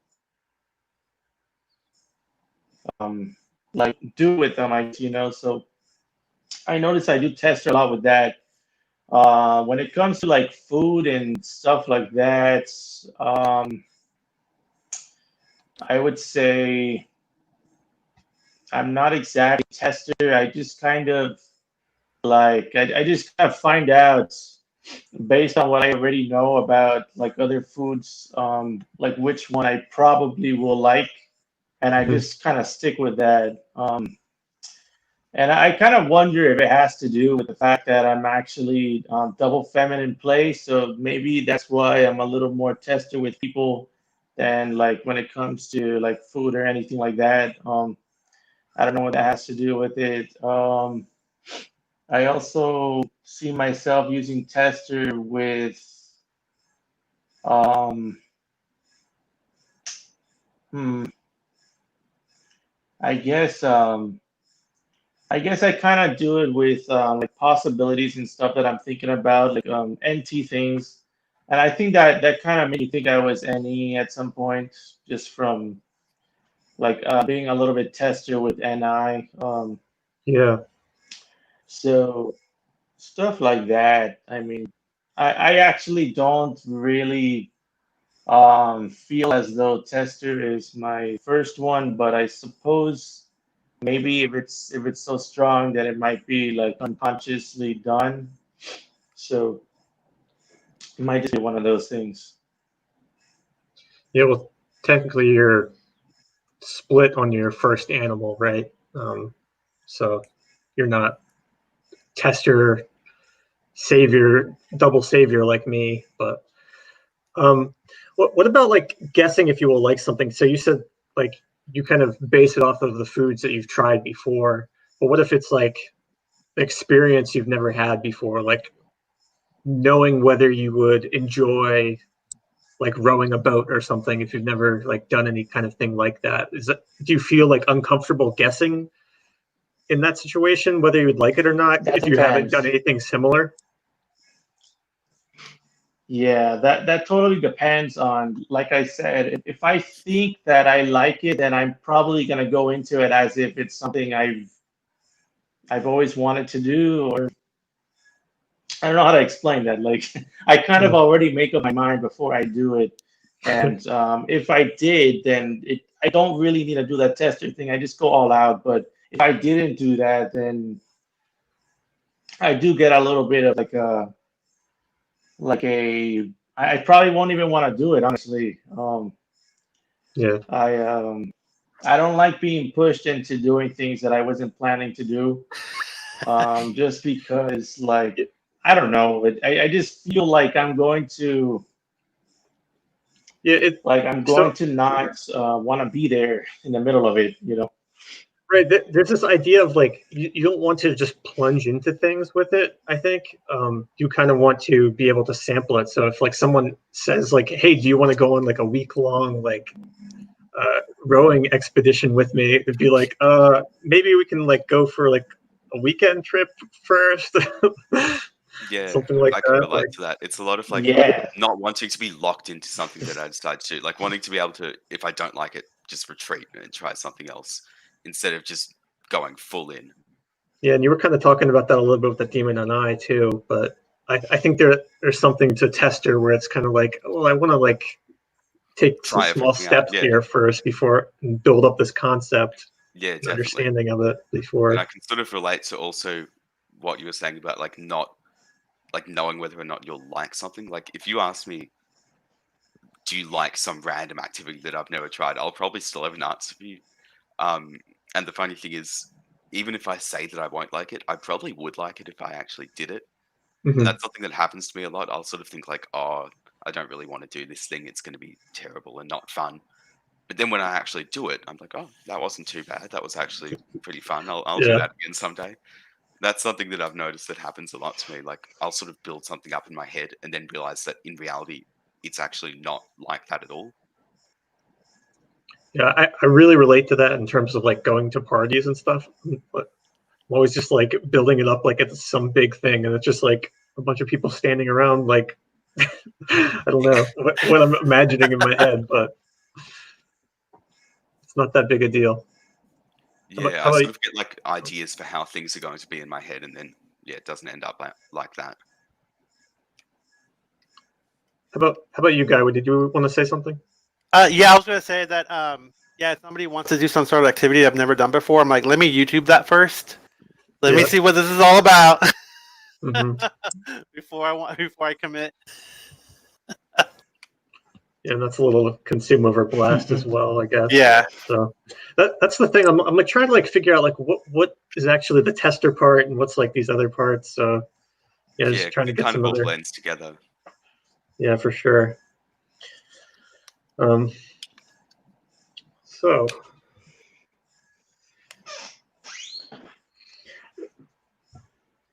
um, like do with them. So I notice I do test a lot with that. When it comes to like food and stuff like that, I would say I'm not exactly a tester. I just kind of like I just kind of find out based on what I already know about like other foods, like which one I probably will like, and I just kind of stick with that. And I kind of wonder if it has to do with the fact that I'm actually double feminine play, so maybe that's why I'm a little more tested with people than like when it comes to like food or anything like that. I don't know what that has to do with it. I also see myself using tester with um, hmm, I guess I kind of do it with like possibilities and stuff that I'm thinking about, like NT things, and I think that that kind of made me think I was NE at some point, just from like being a little bit tester with NI.
Yeah.
So stuff like that. I mean, I actually don't really feel as though tester is my first one, but I suppose maybe if it's so strong that it might be like unconsciously done. So it might just be one of those things.
Yeah, well, technically you're split on your first animal, right? So you're not tester savior, double savior like me. But what about like guessing if you will like something? So you said like you kind of base it off of the foods that you've tried before. But what if it's like an experience you've never had before, like knowing whether you would enjoy like rowing a boat or something if you've never like done any kind of thing like that? Is that, do you feel like uncomfortable guessing in that situation whether you'd like it or not
That
if you haven't done
depends.
anything similar?
Yeah, that totally depends on, like I said, if I think that I like it, then I'm probably gonna go into it as if it's something I've always wanted to do, or I don't know how to explain that. Like I kind of
Mm.
already make up my mind before I do it, and if I did, then I don't really need to do that tester thing. I just go all out. But if I didn't do that, then I do get a little bit of like a I probably won't even want to do it honestly.
Yeah.
I I don't like being pushed into doing things that I wasn't planning to do. Just because like I don't know, I just feel like
Yeah, it
I'm
so
going to not want to be there in the middle of it.
right, there's this idea of like you don't want to just plunge into things with it. I think you kind of want to be able to sample it. So if like someone says like, hey, do you want to go on like a week long like rowing expedition with me, it'd be like, maybe we can like go for like a weekend trip first.
Yeah,
Something like
I can
that.
relate to that. It's a lot of like
Yeah.
not wanting to be locked into something that I decide to do, like wanting to be able to, if I don't like it, just retreat and try something else instead of just going full in.
Yeah, and you were kind of talking about that a little bit with the Demon and I too, but I think there's something to tester where it's kind of like, well, I want to like take some
Try
small
everything out.
steps
Yeah,
here first before and build up this concept,
yeah,
and
definitely.
understanding of it before.
And I can sort of relate to also what you were saying about like not like knowing whether or not you'll like something. Like if you ask me, do you like some random activity that I've never tried, I'll probably still have an answer for you. And the funny thing is, even if I say that I won't like it, I probably would like it if I actually did it.
Mhm.
And that's something that happens to me a lot. I'll sort of think like, oh, I don't really want to do this thing. It's going to be terrible and not fun. But then when I actually do it, I'm like, oh, that wasn't too bad. That was actually pretty fun. I'll do
Yeah.
that again someday. That's something that I've noticed that happens a lot to me. Like I'll sort of build something up in my head and then realize that in reality, it's actually not like that at all.
Yeah, I really relate to that in terms of like going to parties and stuff. But I'm always just like building it up like it's some big thing, and it's just like a bunch of people standing around like I don't know what I'm imagining in my head, but it's not that big a deal.
Yeah,
How
I
about
sort of get like ideas for how things are going to be in my head, and then yeah, it doesn't end up like that.
how about you, Guy? Did you want to say something?
Yeah, I was gonna say that. Yeah, if somebody wants to do some sort of activity I've never done before, I'm like, let me YouTube that first. Let me
Yeah.
see what this is all about
Hmm.
before I commit.
Yeah, and that's a little consume over blast as well, I guess.
Yeah.
So that's the thing. I'm like trying to like figure out like what is actually the tester part and what's like these other parts. So yeah,
Yeah,
just trying to
it
get
kind
some
of all
other.
blends together.
Yeah, for sure.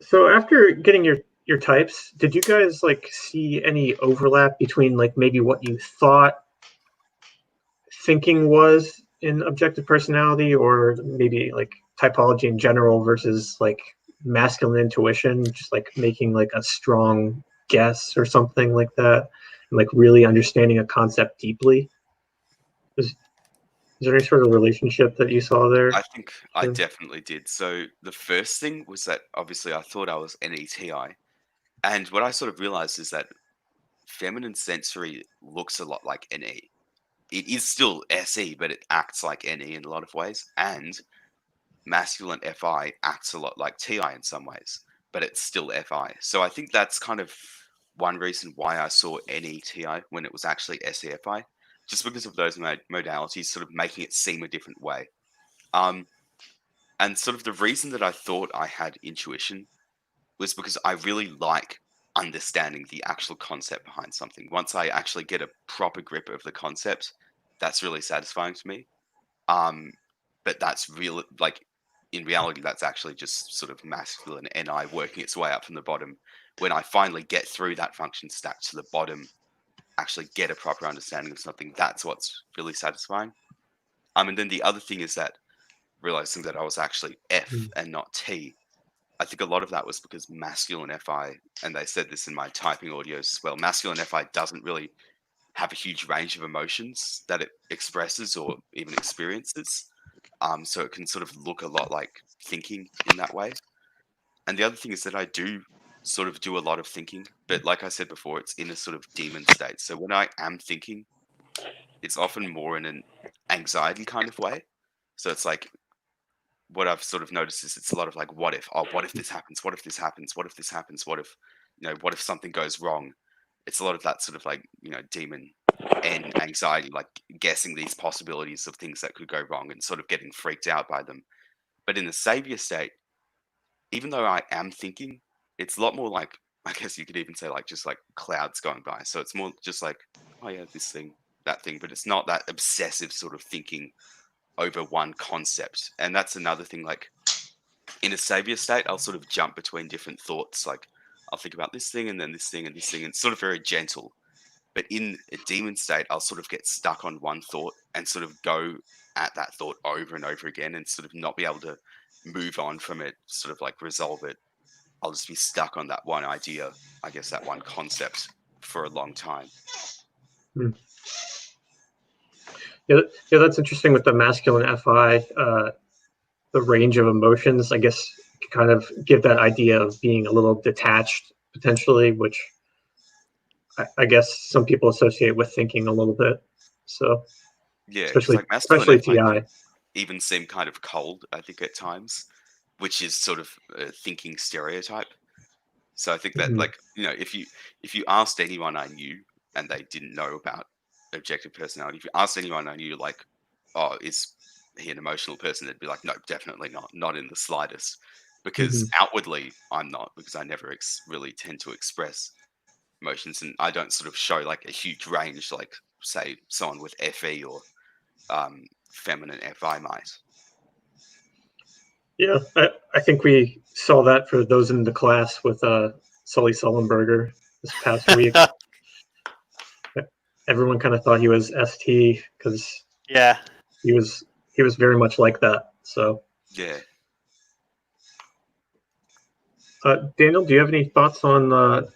So after getting your types, did you guys like see any overlap between like maybe what you thought thinking was in objective personality, or maybe like typology in general versus like masculine intuition, just like making like a strong guess or something like that, and like really understanding a concept deeply? Is there any sort of relationship that you saw there?
I think I
Sure.
definitely did. So the first thing was that obviously I thought I was NETI, and what I sort of realized is that feminine sensory looks a lot like NE. It is still SE, but it acts like NE in a lot of ways, and masculine FI acts a lot like TI in some ways, but it's still FI. So I think that's kind of one reason why I saw NETI when it was actually SEFI, just because of those modalities sort of making it seem a different way. And sort of the reason that I thought I had intuition was because I really like understanding the actual concept behind something. Once I actually get a proper grip of the concept, that's really satisfying to me. But that's real, like in reality, that's actually just sort of masculine NI working its way up from the bottom. When I finally get through that function stack to the bottom, actually get a proper understanding of something, that's what's really satisfying. And then the other thing is that realizing that I was actually F and not T. I think a lot of that was because masculine FI, and they said this in my typing audios as well, masculine FI doesn't really have a huge range of emotions that it expresses or even experiences. So it can sort of look a lot like thinking in that way. And the other thing is that I do sort of do a lot of thinking, but like I said before, it's in a sort of demon state. So when I am thinking, it's often more in an anxiety kind of way. So it's like what I've sort of noticed is it's a lot of like, what if? Oh, what if this happens? What if this happens? What if this happens? What if, what if something goes wrong? It's a lot of that sort of like, demon and anxiety, like guessing these possibilities of things that could go wrong and sort of getting freaked out by them. But in the savior state, even though I am thinking, it's a lot more like, I guess you could even say like just like clouds going by. So it's more just like, oh yeah, this thing, that thing, but it's not that obsessive sort of thinking over one concept. And that's another thing, like in a savior state, I'll sort of jump between different thoughts. Like I'll think about this thing and then this thing and this thing, and it's sort of very gentle. But in a demon state, I'll sort of get stuck on one thought and sort of go at that thought over and over again and sort of not be able to move on from it, sort of like resolve it. I'll just be stuck on that one idea, I guess that one concept for a long time.
Yeah, that's interesting with the masculine FI. The range of emotions, I guess, kind of give that idea of being a little detached potentially, which I guess some people associate with thinking a little bit. So
yeah,
especially
like masculine
TI.
can even seem kind of cold, I think, at times, which is sort of a thinking stereotype. So I think that, like, you know, if you asked anyone I knew and they didn't know about objective personality, if you asked anyone I knew, like, oh, is he an emotional person? They'd be like, no, definitely not in the slightest. Because outwardly, I'm not, because I never really tend to express emotions, and I don't sort of show like a huge range, like say someone with FE or feminine FI might.
Yeah, I think we saw that for those in the class with Sully Sullenberger this past week. Everyone kind of thought he was ST because
Yeah.
he was very much like that. So
Yeah.
Daniel, do you have any thoughts on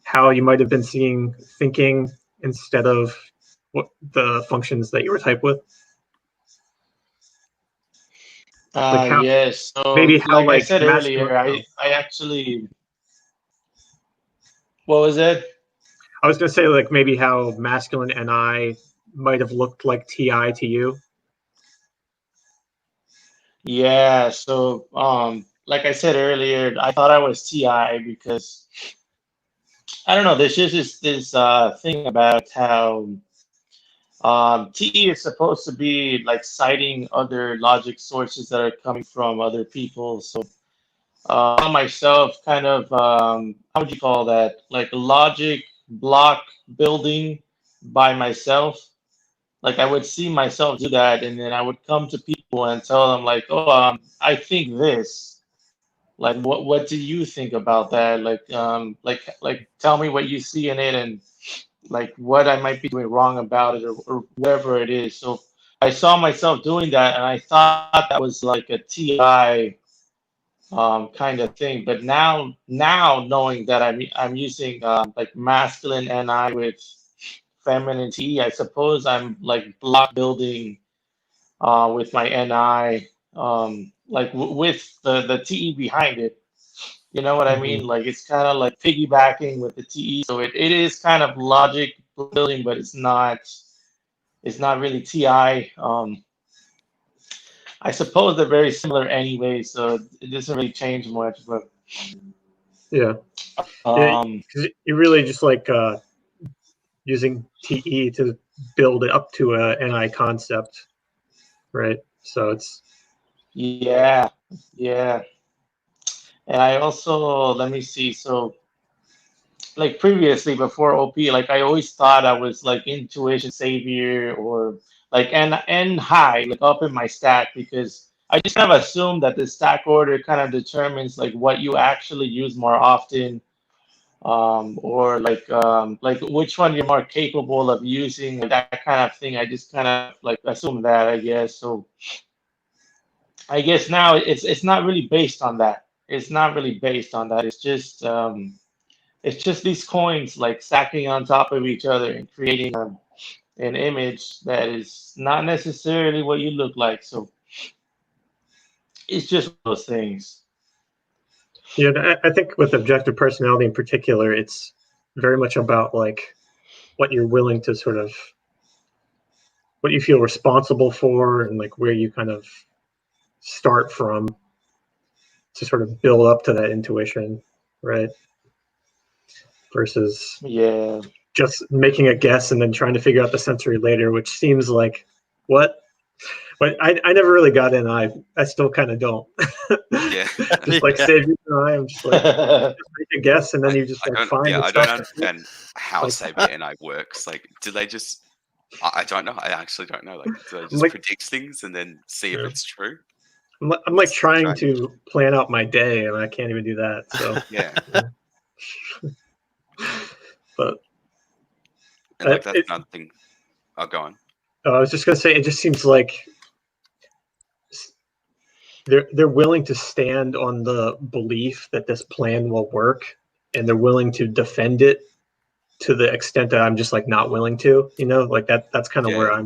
how you might have been seeing thinking instead of what the functions that you were typed with? Like how,
Yes. So,
maybe how
like I
like
said
masculine.
earlier, I actually, what was it?
I was gonna say like maybe how masculine NI might have looked like TI to you.
Yeah. So, like I said earlier, I thought I was TI because I don't know. There's just this thing about how TE is supposed to be like citing other logic sources that are coming from other people. So myself kind of how would you call that? Like logic block building by myself. Like I would see myself do that, and then I would come to people and tell them like, "Oh, I think this. Like, what do you think about that? Like tell me what you see in it, and like what I might be doing wrong about it, or whatever it is." So I saw myself doing that, and I thought that was like a TI kind of thing. But now knowing that I'm using like masculine NI with feminine TE, I suppose I'm like block building with my NI, like with the TE behind it. You know what I mean? Like it's kind of like piggybacking with the TE. So it is kind of logic building, but it's not really TI. I suppose they're very similar anyway, so it doesn't really change much. But
Yeah, yeah, 'cause you really just like using TE to build it up to a NI concept, right? So it's
yeah. And I also, let me see. So like previously before OP, like I always thought I was like intuition savior or like N high, like up in my stack, because I just kind of assumed that the stack order kind of determines like what you actually use more often, or like which one you're more capable of using, like that kind of thing. I just kind of like assume that, I guess. So I guess now it's not really based on that. It's not really based on that. It's just these coins like stacking on top of each other and creating an image that is not necessarily what you look like. So it's just one of those things.
yeah. I think with objective personality in particular, it's very much about like what you're willing to sort of what you feel responsible for and like where you kind of start from to sort of build up to that intuition, right? Versus
Yeah.
just making a guess and then trying to figure out the sensory later, which seems like what? But I never really got in. I still kind of don't.
Yeah.
Just like
Yeah.
Savior and I'm just like just make a guess and then you just
I
like
don't,
find the
I
stuff.
don't understand how
Like,
Savior NI works. Like, do they just? I don't know. I actually don't know. Like, do they just
like,
predict things and then see if
yeah.
it's true?
I'm like
It's
trying
strange.
to plan out my day and I can't even do that. So,
Yeah,
but
and like that's another thing. Oh, go on.
I was just going to say, it just seems like they're willing to stand on the belief that this plan will work, and they're willing to defend it to the extent that I'm just like not willing to, like that's kind of
Yeah.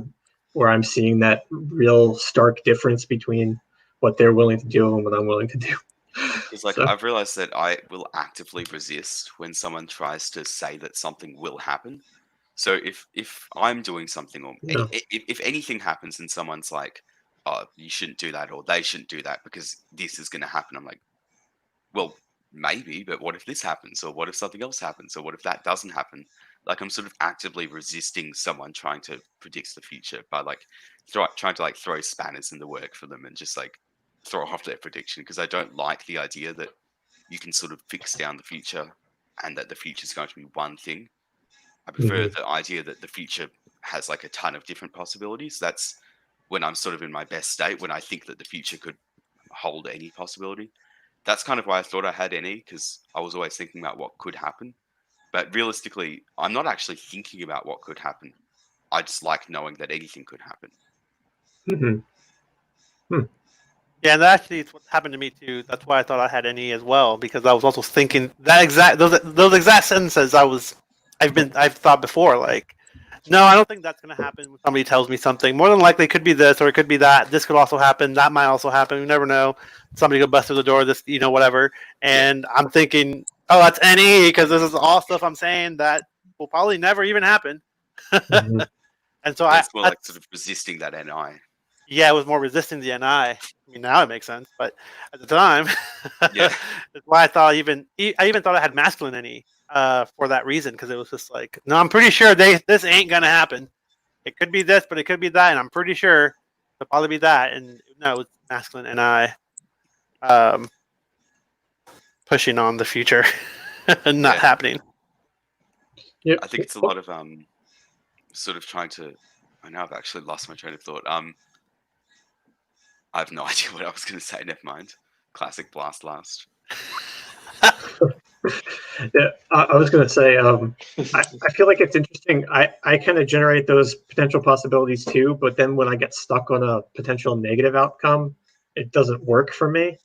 where I'm seeing that real stark difference between what they're willing to do and what I'm willing to do.
It's like
So,
I've realized that I will actively resist when someone tries to say that something will happen. So if I'm doing something, or
yeah.
if anything happens and someone's like, "Oh, you shouldn't do that," or "They shouldn't do that because this is going to happen," I'm like, "Well, maybe, but what if this happens, or what if something else happens, or what if that doesn't happen?" Like I'm sort of actively resisting someone trying to predict the future by like trying to like throw spanners in the work for them and just like throw off their prediction, because I don't like the idea that you can sort of fix down the future and that the future is going to be one thing. I prefer the idea that the future has like a ton of different possibilities. That's when I'm sort of in my best state, when I think that the future could hold any possibility. That's kind of why I thought I had any, because I was always thinking about what could happen. But realistically, I'm not actually thinking about what could happen. I just like knowing that anything could happen.
Yeah, and that actually is what happened to me too. That's why I thought I had any as well, because I was also thinking that exact those exact sentences I've thought before. Like, no, I don't think that's going to happen when somebody tells me something. More than likely, it could be this or it could be that. This could also happen. That might also happen. You never know. Somebody could bust through the door. This, whatever. And I'm thinking, oh, that's any, because this is all stuff I'm saying that will probably never even happen. And so
It's more like sort of resisting that NI.
yeah, it was more resisting the NI. I mean, now it makes sense, but at the time,
Yeah.
that's why I thought I even thought I had masculine NE for that reason, because it was just like, no, I'm pretty sure this ain't gonna happen. It could be this, but it could be that, and I'm pretty sure it'll probably be that. And no, it's masculine NI pushing on the future and not happening.
Yep.
I think it's a lot of sort of trying to. I know I've actually lost my train of thought. I have no idea what I was going to say. Never mind. Classic blast last.
Yeah, I was going to say, I feel like it's interesting. I kind of generate those potential possibilities too, but then when I get stuck on a potential negative outcome, it doesn't work for me.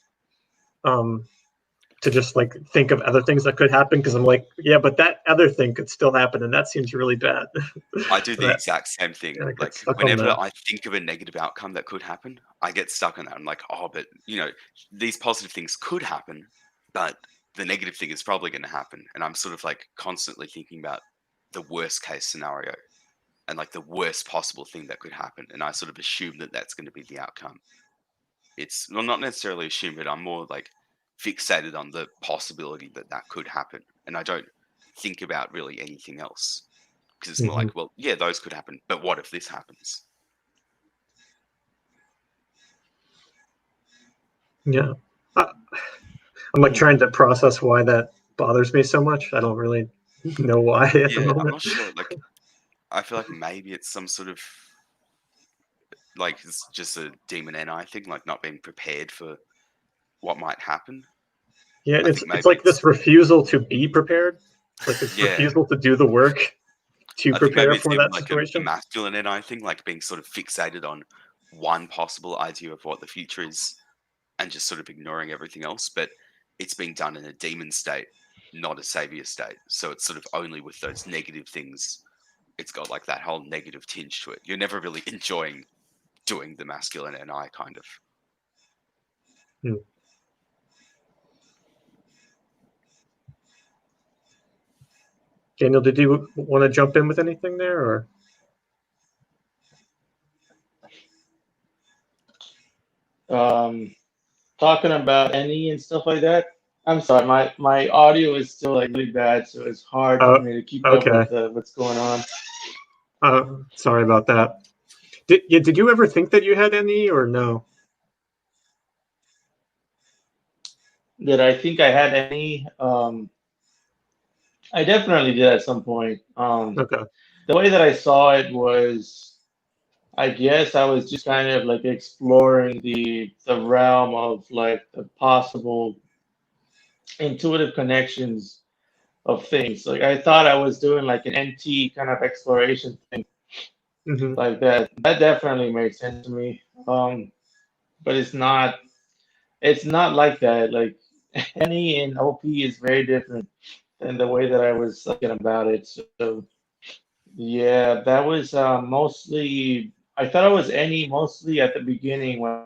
To just like think of other things that could happen, because I'm like, yeah, but that other thing could still happen, and that seems really bad.
I do the exact same thing.
Yeah, I get
like
stuck on
whenever
that.
I think of a negative outcome that could happen, I get stuck on that. I'm like, oh, but these positive things could happen, but the negative thing is probably going to happen. And I'm sort of like constantly thinking about the worst case scenario and like the worst possible thing that could happen. And I sort of assume that that's going to be the outcome. It's well, not necessarily assume, but I'm more like fixated on the possibility that that could happen. And I don't think about really anything else, because it's more like, well, yeah, those could happen, but what if this happens?
Yeah, I'm like trying to process why that bothers me so much. I don't really know why at the
Yeah,
moment.
I'm not sure. Like, I feel like maybe it's some sort of like it's just a demon NI thing, like not being prepared for what might happen.
Yeah,
I
it's
think maybe
it's like this refusal to be prepared, like this
Yeah.
refusal to do the work to
I think maybe
prepare
it's
for
even
that
like a
situation.
masculine NI thing, like being sort of fixated on one possible idea of what the future is and just sort of ignoring everything else. But it's being done in a demon state, not a savior state. So it's sort of only with those negative things, it's got like that whole negative tinge to it. You're never really enjoying doing the masculine NI kind of.
Daniel, did you want to jump in with anything there, or?
Talking about any and stuff like that. I'm sorry, my audio is still like really bad, so it's hard for me to keep up
Okay.
with what's going on.
Sorry about that. Did you ever think that you had any, or no?
Did I think I had any? I definitely did at some point.
Okay.
The way that I saw it was, I guess I was just kind of like exploring the realm of like the possible intuitive connections of things. Like I thought I was doing like an NT kind of exploration thing.
Mhm.
Like that definitely makes sense to me. But it's not like that. Like NE and OP is very different than the way that I was thinking about it. So yeah, that was mostly. I thought it was NE mostly at the beginning when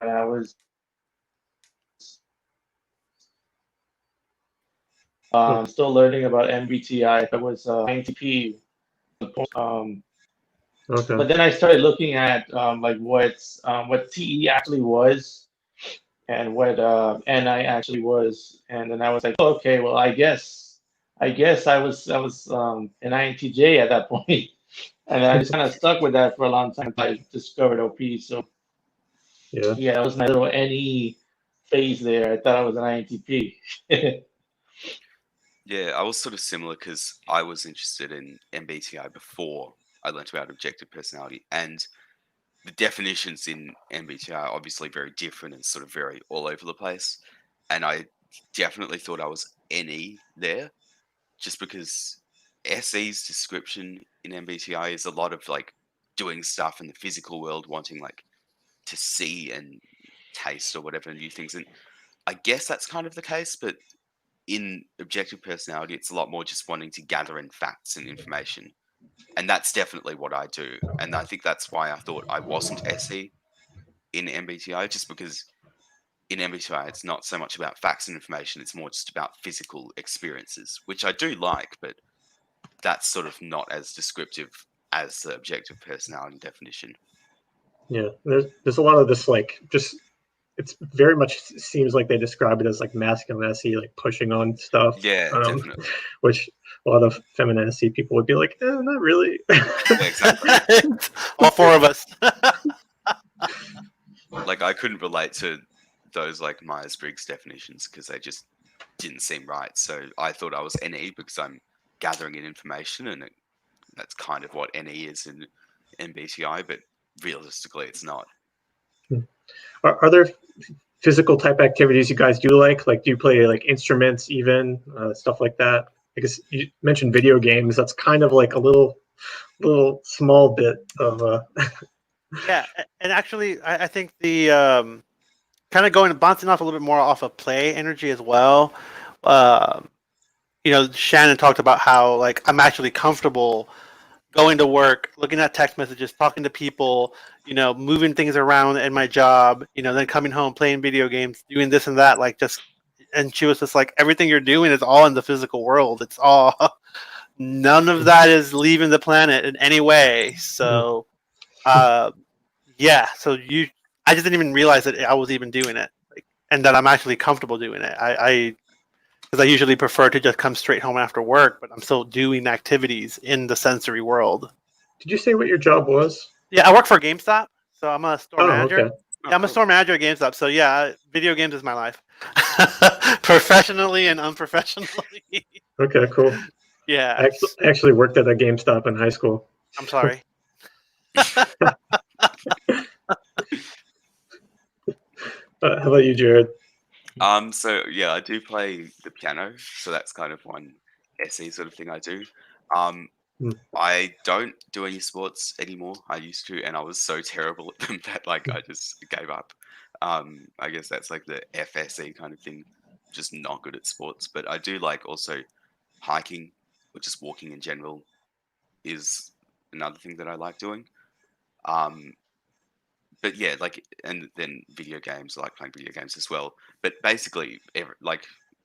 I was still learning about MBTI. That was INTP. Um,
Okay.
but then I started looking at like what TE actually was and what NI actually was, and then I was like, oh, okay, well, I guess I was an INTJ at that point, and I just kind of stuck with that for a long time until I discovered OP. So
Yeah.
yeah, that was my little NE phase there. I thought I was an INTP.
Yeah, I was sort of similar because I was interested in MBTI before I learned about objective personality, and the definitions in MBTI are obviously very different and sort of very all over the place. And I definitely thought I was NE there, just because SE's description in MBTI is a lot of like doing stuff in the physical world, wanting like to see and taste or whatever new things. And I guess that's kind of the case, but in objective personality, it's a lot more just wanting to gather in facts and information. And that's definitely what I do. And I think that's why I thought I wasn't SE in MBTI, just because in MBTI, it's not so much about facts and information, it's more just about physical experiences, which I do like, but that's sort of not as descriptive as the objective personality definition.
Yeah. There's a lot of this like just it's very much seems like they describe it as like masculine SE, like pushing on stuff.
Yeah, definitely.
Which a lot of feminine SE people would be like, not really.
Yeah, exactly.
All four of us.
Like, I couldn't relate to those like Myers-Briggs definitions because they just didn't seem right. So I thought I was NE because I'm gathering in information, and that's kind of what NE is in MBTI, but realistically, it's not.
Are there physical type activities you guys do like? Like, do you play like instruments, even stuff like that? I guess you mentioned video games. That's kind of like a little small bit of.
Yeah, and actually, I think the kind of bouncing off a little bit more off of play energy as well. Shannon talked about how like I'm actually comfortable going to work, looking at text messages, talking to people, moving things around in my job, then coming home, playing video games, doing this and that, and she was just like, everything you're doing is all in the physical world. It's all, none of that is leaving the planet in any way. So, yeah, I just didn't even realize that I was even doing it, and that I'm actually comfortable doing it. Because I usually prefer to just come straight home after work, but I'm still doing activities in the sensory world.
Did you say what your job was?
Yeah, I work for GameStop, so I'm a store manager.
Okay.
Yeah, I'm a store manager at GameStop, so yeah, video games is my life, professionally and unprofessionally.
Okay, cool.
Yeah,
I actually worked at a GameStop in high school.
I'm sorry.
How about you, Jared?
So yeah, I do play the piano, so that's kind of one SE sort of thing I do. I don't do any sports anymore. I used to, and I was so terrible at them that like I just gave up. I guess that's like the FSE kind of thing, just not good at sports. But I do like also hiking or just walking in general is another thing that I like doing. But yeah, like, and then video games, I like playing video games as well. But basically,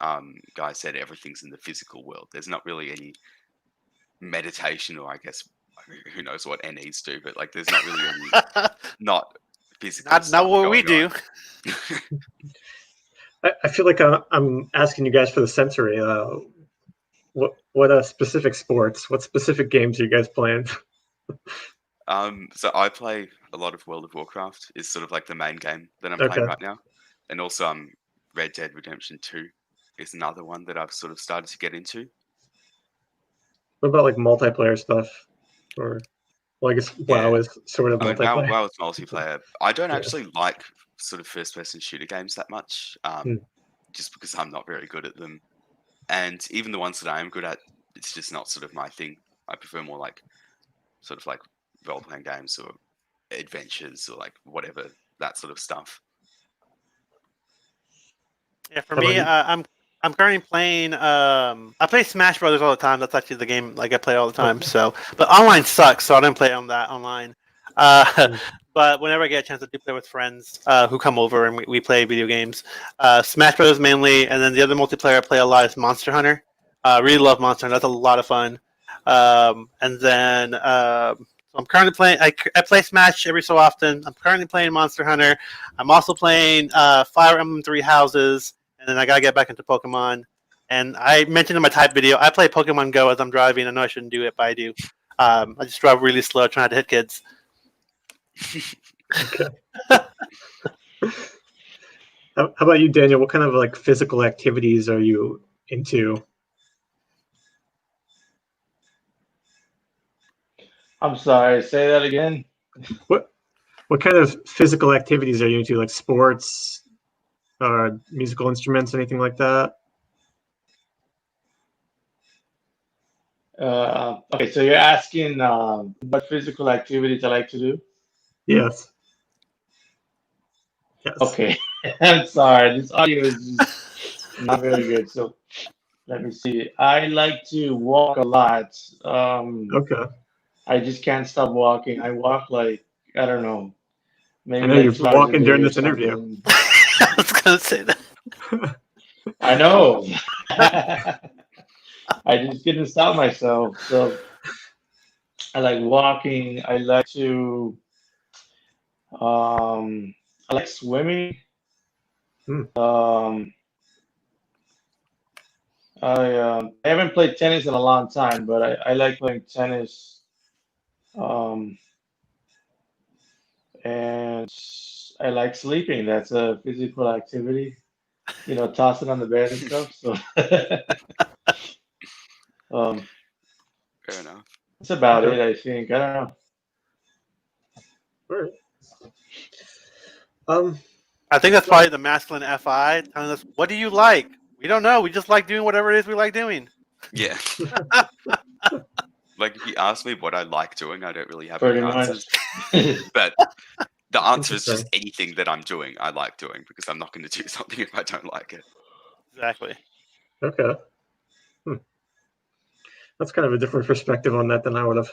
Guy said, everything's in the physical world. There's not really any meditation, or I guess who knows what NEs do, but like, there's not really any not physical.
Not what we do.
I feel like I'm asking you guys for the sensory. What specific sports? What specific games are you guys playing?
So I play a lot of World of Warcraft. Is sort of like the main game that I'm playing right now, and also Red Dead Redemption 2 is another one that I've sort of started to get into.
What about like multiplayer stuff? Or, well, I guess WoW is sort of multiplayer.
WoW is multiplayer. I don't actually like sort of first-person shooter games that much, just because I'm not very good at them. And even the ones that I am good at, it's just not sort of my thing. I prefer more like sort of like role-playing games or adventures or like whatever, that sort of stuff.
Yeah, for
How
me,
about
I'm currently playing. I play Smash Brothers all the time. That's actually the game like I play all the time. So, but online sucks, so I don't play on that online.
Mm.
But whenever I get a chance, I do play with friends who come over and we play video games. Smash Brothers mainly, and then the other multiplayer I play a lot is Monster Hunter. Really love Monster Hunter. That's a lot of fun. And then I'm currently playing. I play Smash every so often. I'm currently playing Monster Hunter. I'm also playing Fire Emblem Three Houses. And then I gotta get back into Pokemon. And I mentioned in my type video, I play Pokemon Go as I'm driving. I know I shouldn't do it, but I do. I just drive really slow, trying to hit kids.
Okay. How about you, Daniel? What kind of like physical activities are you into?
I'm sorry, say that again.
What kind of physical activities are you into? Like sports, musical instruments, anything like that?
Okay, so you're asking what physical activities I like to do?
Yes. Yes.
Okay, I'm sorry, this audio is just not very good. So let me see. I like to walk a lot.
Okay.
I just can't stop walking. I walk like, I don't know,
I
maybe
know
like
you're
2 hours a
walking during
day or
this interview.
something.
I was gonna say that.
I know. I just couldn't stop myself. So I like walking. I like swimming.
Hmm.
I haven't played tennis in a long time, but I like playing tennis. Um, and I like sleeping. That's a physical activity. You know, tossing on the bed and stuff. So um,
Fair enough.
that's about
Okay.
it, I think. I don't know.
All right. Um,
I think that's probably the masculine FI telling us, "What do you like?" We don't know. We just like doing whatever it is we like doing.
Yeah. Like if you ask me what I like doing, I don't really have
Pretty
any
much.
answers. But the answer is just
Interesting.
anything that I'm doing, I like doing because I'm not going to do something if I don't like it.
Exactly.
Okay. That's kind of a different perspective on that than I would have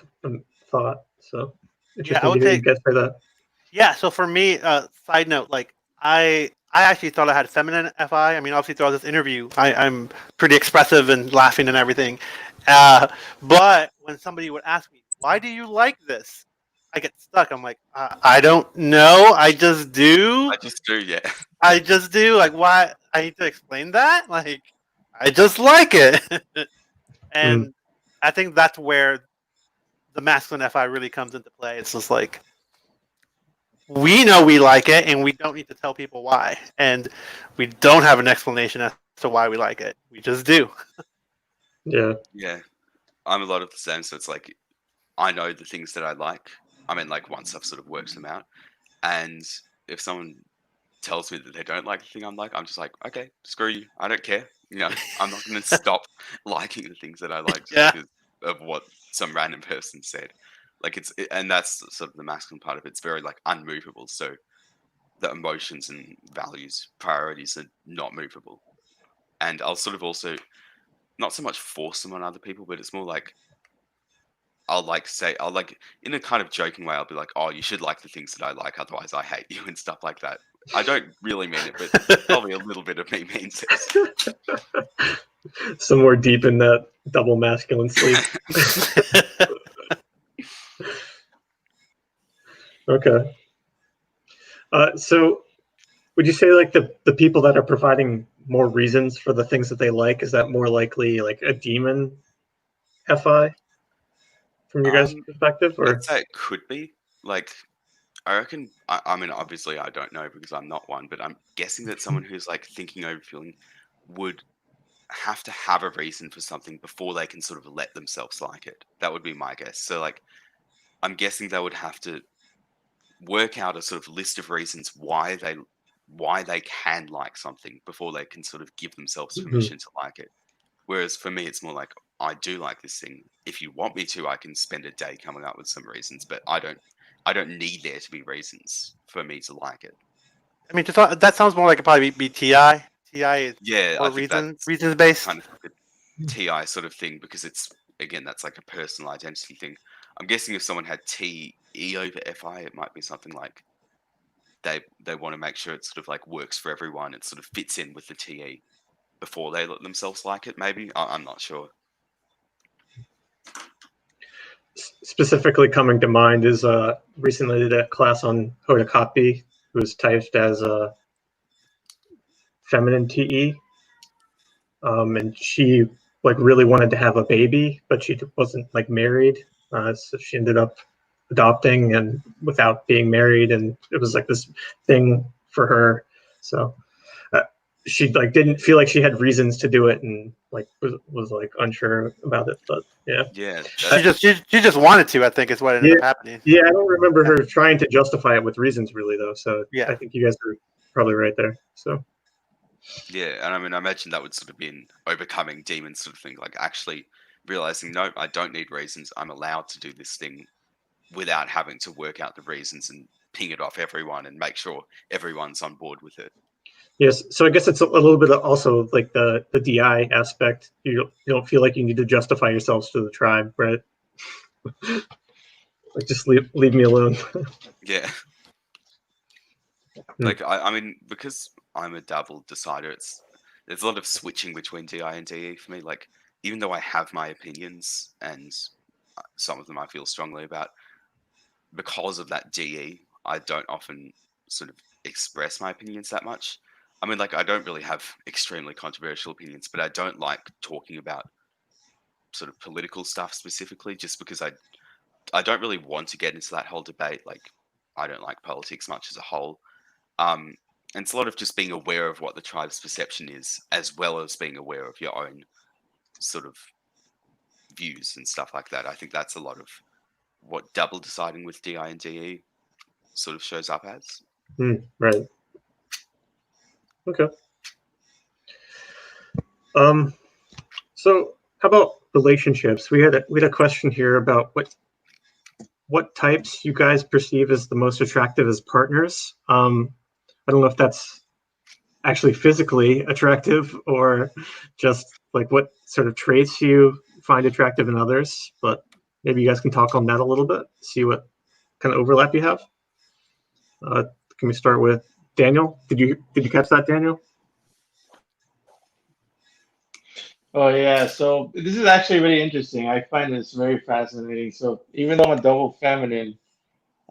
thought. So
Yeah, I
interesting to
would
hear
say.
you guys say that.
Yeah. So for me, side note, like I actually thought I had feminine FI. I mean, obviously throughout this interview, I'm pretty expressive and laughing and everything. But when somebody would ask me, "Why do you like this?" I get stuck. I'm like, I don't know. I just do.
I just do, yeah.
I just do. Like, why? I need to explain that. Like, I just like it.
Mm.
And I think that's where the masculine FI really comes into play. It's just like we know we like it, and we don't need to tell people why, and we don't have an explanation as to why we like it. We just do.
Yeah.
Yeah. I'm a lot of the same, so it's like I know the things that I like. I mean, like once I've sort of worked them out. And if someone tells me that they don't like the thing I'm like, I'm just like, okay, screw you. I don't care. You know, I'm not going to stop liking the things that I like just
Yeah.
because of what some random person said. Like and that's sort of the masculine part of it. It's very like unmovable. So the emotions and values, priorities are not movable. And I'll sort of also not so much force them on other people, but it's more like I'll like in a kind of joking way, I'll be like, "Oh, you should like the things that I like, otherwise I hate you," and stuff like that. I don't really mean it, but probably a little bit of me means it.
Somewhere deep in that double masculine sleep. Okay. So would you say like the people that are providing more reasons for the things that they like, is that more likely like a demon FI from your guys' perspective?
I'd
Or
say it could be like I reckon. I mean, obviously, I don't know because I'm not one, but I'm guessing that someone who's like thinking over feeling would have to have a reason for something before they can sort of let themselves like it. That would be my guess. So like, I'm guessing they would have to work out a sort of list of reasons why they can like something before they can sort of give themselves
Mhm.
permission to like it. Whereas for me, it's more like, I do like this thing. If you want me to, I can spend a day coming up with some reasons, but I don't need there to be reasons for me to like it.
I mean, that sounds more like it probably be TI. TI is
Yeah,
more
I think that's
reasons based.
kind of like a TI sort of thing, because it's, again, that's like a personal identity thing. I'm guessing if someone had TE over FI, it might be something like they want to make sure it sort of like works for everyone. It sort of fits in with the TE before they let themselves like it. Maybe I'm not sure.
Specifically coming to mind is recently did a class on Roqb, who was typed as a feminine TE, and she like really wanted to have a baby, but she wasn't like married, so she ended up adopting and without being married, and it was like this thing for her. So she like didn't feel like she had reasons to do it, and like was like unsure about it. But
Yeah,
She just wanted to. I think is what ended up happening.
yeah, I don't remember her trying to justify it with reasons really though. So
Yeah.
I think you guys are probably right there. So
yeah, and I mean, I imagine that would sort of be an overcoming demons sort of thing, like actually realizing, no, I don't need reasons. I'm allowed to do this thing without having to work out the reasons and ping it off everyone and make sure everyone's on board with it.
yes, so I guess it's a little bit also like the DI aspect. You don't feel like you need to justify yourselves to the tribe, right? Like just leave me alone.
Yeah. Like I mean, because I'm a dabble decider, there's a lot of switching between DI and DE for me. Like, even though I have my opinions and some of them I feel strongly about, because of that DE, I don't often sort of express my opinions that much. I mean, like, I don't really have extremely controversial opinions, but I don't like talking about sort of political stuff specifically, just because I don't really want to get into that whole debate. Like, I don't like politics much as a whole. And it's a lot of just being aware of what the tribe's perception is, as well as being aware of your own sort of views and stuff like that. I think that's a lot of what double deciding with DI and DE sort of shows up as.
Right. Okay. So how about relationships? We had a question here about what types you guys perceive as the most attractive as partners. I don't know if that's actually physically attractive or just like what sort of traits you find attractive in others, but maybe you guys can talk on that a little bit, see what kind of overlap you have. Can we start with Daniel? Did you catch that, Daniel?
Oh yeah, so this is actually really interesting. I find this very fascinating. So even though I'm a double feminine,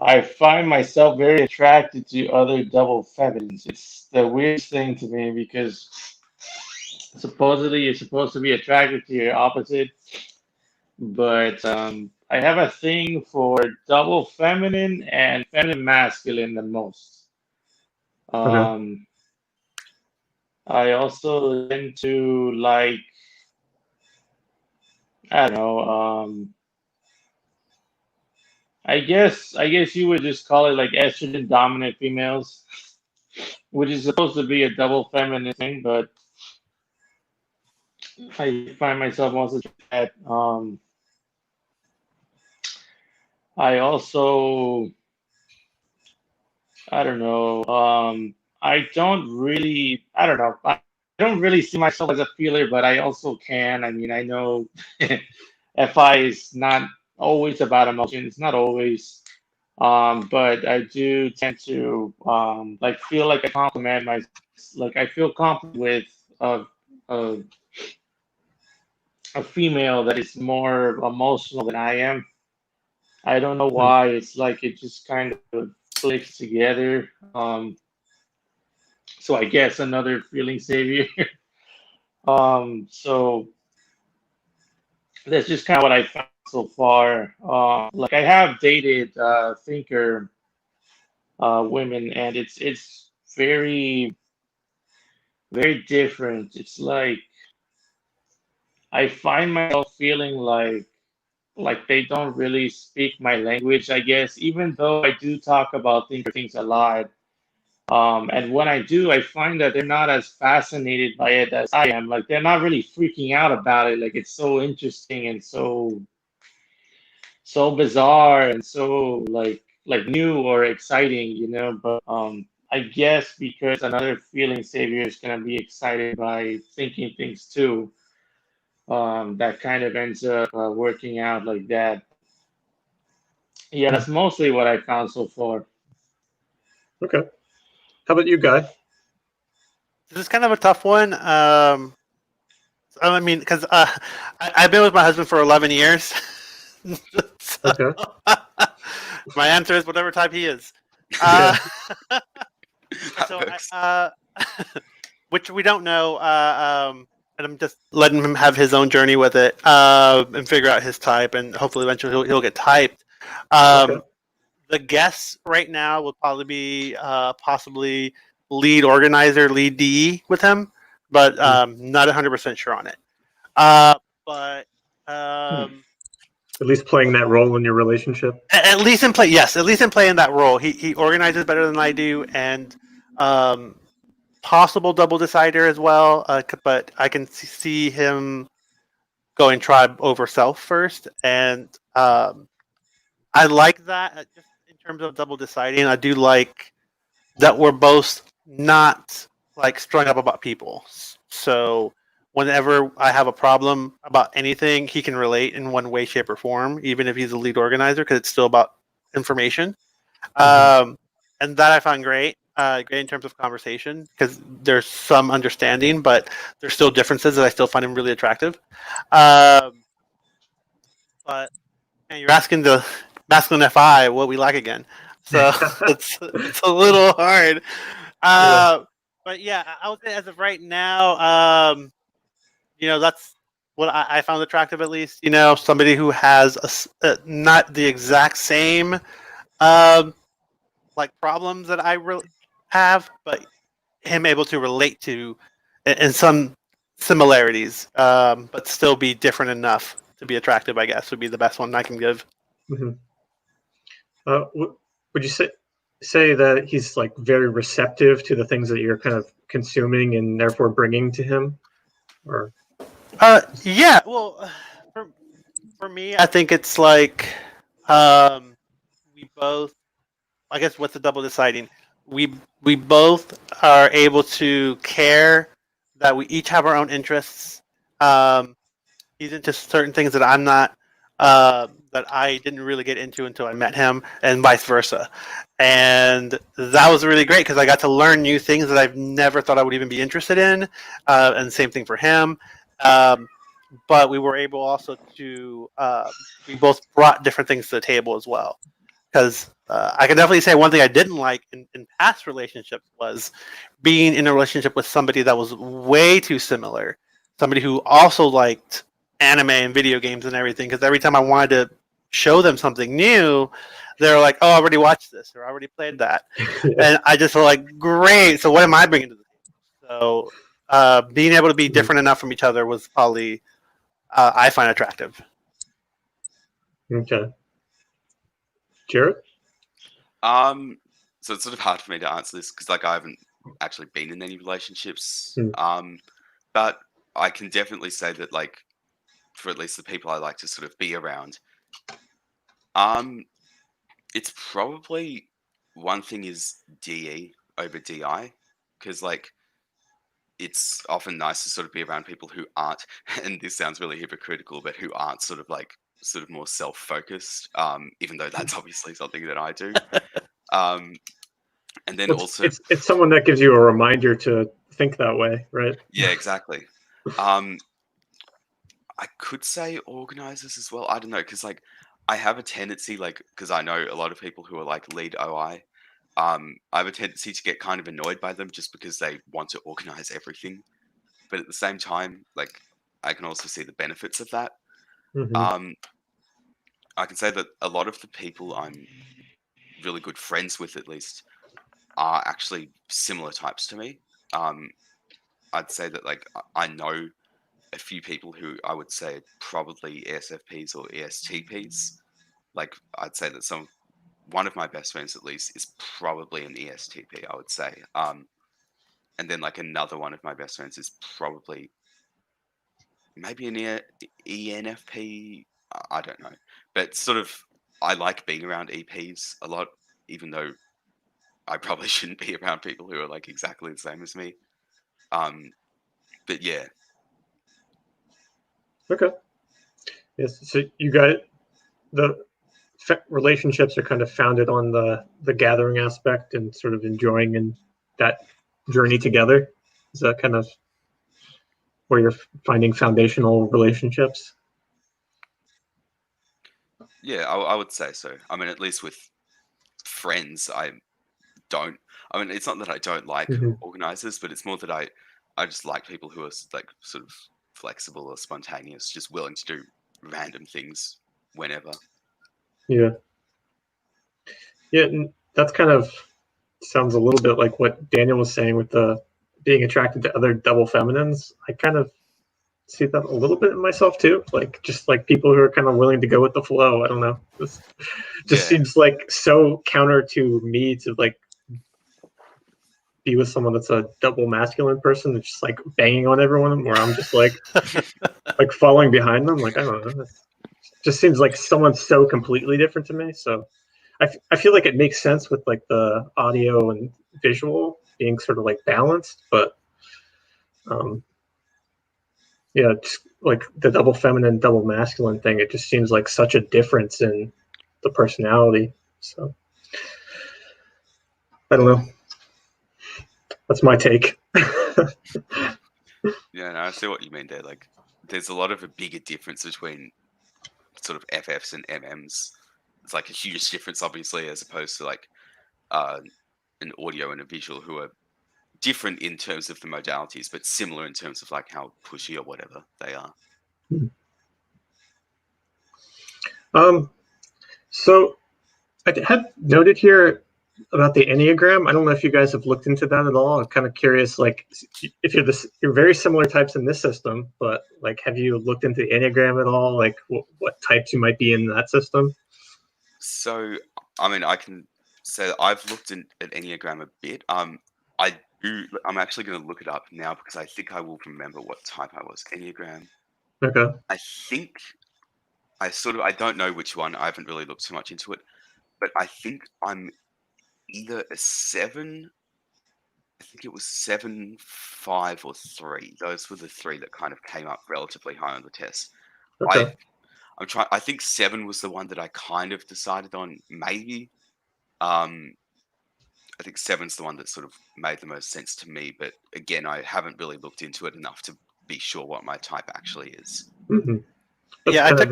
I find myself very attracted to other double feminines. It's the weirdest thing to me because supposedly you're supposed to be attracted to your opposite, but I have a thing for double feminine and feminine masculine the most.
Okay.
I also tend to like, I don't know, I guess you would just call it like estrogen dominant females, which is supposed to be a double feminine thing, but I find myself also that I also I don't know I don't know I don't really see myself as a feeler, but I also can. I mean, I know FI is not always about emotion. It's not always. But I do tend to like feel like I compliment my like I feel confident with a a female that is more emotional than I am. I don't know why. It's like it just kind of clicks together. So I guess another feeling savior. So that's just kind of what I found so far. Like I have dated thinker women, and it's very very different. It's like I find myself feeling like they don't really speak my language, I guess, even though I do talk about things a lot. And when I do, I find that they're not as fascinated by it as I am. Like they're not really freaking out about it. Like it's so interesting and so bizarre and so like new or exciting, you know. But I guess because another feeling savior is gonna be excited by thinking things too, that kind of ends up working out like that. Yeah, that's mostly what I found so far.
Okay. How about you, Guy?
This is kind of a tough one. I mean, because I've been with my husband for 11 years. So,
Okay.
my answer is whatever type he is.
Yeah.
That
So,
works.
which we don't know. And I'm just letting him have his own journey with it and figure out his type, and hopefully eventually he'll get typed.
Okay.
The guess right now would probably be possibly lead organizer, lead DE with him, but not 100% sure on it. But
At least playing that role in your relationship.
at least in play, yes, at least in playing that role, he organizes better than I do, and possible double decider as well. But I can see him going tribe over self first, and I like that just in terms of double deciding. I do like that we're both not like strung up about people. So whenever I have a problem about anything, he can relate in one way, shape, or form, even if he's the lead organizer, because it's still about information. And that I find great. Great in terms of conversation because there's some understanding, but there's still differences that I still find him really attractive. But and you're asking the masculine FI what we like again, so it's a little hard. But yeah, I would say as of right now, that's what I found attractive. At least somebody who has not the exact same like problems that I really have, but him able to relate to in some similarities, but still be different enough to be attractive. I guess would be the best one I can give.
Would you say that he's like very receptive to the things that you're kind of consuming and therefore bringing to him, or?
Yeah. Well, for me, I think it's like we both. I guess what's the double deciding? We both are able to care that we each have our own interests. He's into certain things that I'm not. That I didn't really get into until I met him, and vice versa. And that was really great because I got to learn new things that I've never thought I would even be interested in. And same thing for him. But we were able also to we both brought different things to the table as well. Because I can definitely say one thing I didn't like in past relationships was being in a relationship with somebody that was way too similar, somebody who also liked anime and video games and everything. Because every time I wanted to show them something new, they're like, "Oh, I already watched this or I already played that," and I just felt like, "Great! So what am I bringing to the table?" So being able to be different enough from each other was probably I find attractive.
Okay. Jared?
So it's sort of hard for me to answer this because like I haven't actually been in any relationships. But I can definitely say that like for at least the people I like to sort of be around, it's probably one thing is DE over DI because like it's often nice to sort of be around people who aren't, and this sounds really hypocritical, but who aren't sort of more self-focused, even though that's obviously something that I do. And then also
it's someone that gives you a reminder to think that way, right?
Yeah, exactly. I could say organizers as well. I don't know, because like I have a tendency, like, because I know a lot of people who are like lead OI. I have a tendency to get kind of annoyed by them just because they want to organize everything. But at the same time, like, I can also see the benefits of that. I can say that a lot of the people I'm really good friends with, at least, are actually similar types to me. I'd say that, like, I know a few people who I would say probably ESFPs or ESTPs. Like, I'd say that some one of my best friends at least is probably an ESTP, I would say. And then like another one of my best friends is probably maybe an ENFP. I don't know, but sort of I like being around EPs a lot, even though I probably shouldn't be around people who are like exactly the same as me. But yeah.
Okay. Yes. So you got the relationships are kind of founded on the gathering aspect and sort of enjoying in that journey together. Is that kind of where you're finding foundational relationships?
Yeah, I would say so. I mean, at least with friends, I mean, it's not that I don't like organizers, but it's more that I just like people who are like sort of flexible or spontaneous, just willing to do random things whenever.
Yeah. Yeah, and that's kind of sounds a little bit like what Daniel was saying with the being attracted to other double feminines. I kind of see that a little bit in myself too. Like just like people who are kind of willing to go with the flow. I don't know. This just seems like so counter to me to like be with someone that's a double masculine person that's just like banging on everyone, where I'm just like like following behind them. Like I don't know. It just seems like someone's so completely different to me. So I feel like it makes sense with like the audio and visual being sort of like balanced, but yeah, it's like the double feminine, double masculine thing. It just seems like such a difference in the personality. So I don't know. That's my take.
Yeah, no, I see what you mean there. Like, there's a lot of a bigger difference between sort of FFs and MMs. It's like a huge difference, obviously, as opposed to like an audio and a visual who are different in terms of the modalities, but similar in terms of like how pushy or whatever they are.
So I had noted here about the Enneagram. I don't know if you guys have looked into that at all. I'm kind of curious, like if you're very similar types in this system, but like have you looked into the Enneagram at all? Like what types you might be in that system?
So, I mean, I can say that I've looked at Enneagram a bit. I'm actually going to look it up now because I think I will remember what type I was. Enneagram.
Okay.
I think I don't know which one. I haven't really looked too much into it, but I think I'm either a 7. I think it was 7, 5, or 3. Those were the 3 that kind of came up relatively high on the test.
Okay.
I think 7 was the one that I kind of decided on, maybe. I think 7's the one that sort of made the most sense to me, but again, I haven't really looked into it enough to be sure what my type actually is.
Mm-hmm.
Yeah, I took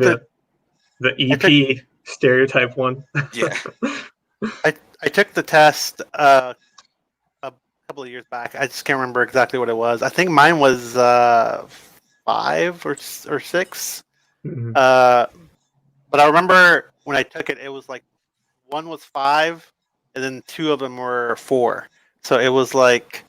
the EP stereotype one.
Yeah.
I took the test a couple of years back. I just can't remember exactly what it was. I think mine was 5 or 6.
Mm-hmm.
But I remember when I took it, it was like one was 5, and then 2 of them were 4. So it was like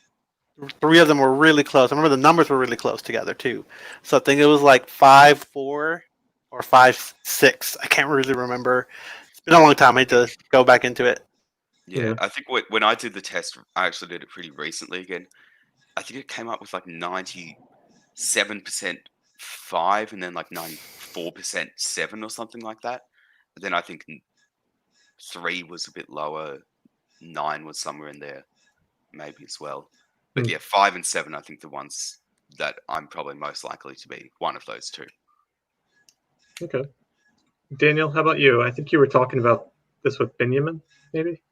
3 of them were really close. I remember the numbers were really close together too. So I think it was like 5, 4 or 5, 6. I can't really remember. It's been a long time. I need to go back into it.
Yeah, I think when I did the test, I actually did it pretty recently again. I think it came up with like 97% 5 and then like 94% 7 or something like that. But then I think 3 was a bit lower, 9 was somewhere in there, maybe as well. But yeah, 5 and 7, I think the ones that I'm probably most likely to be one of those 2.
Okay. Daniel, how about you? I think you were talking about this with Benjamin, maybe?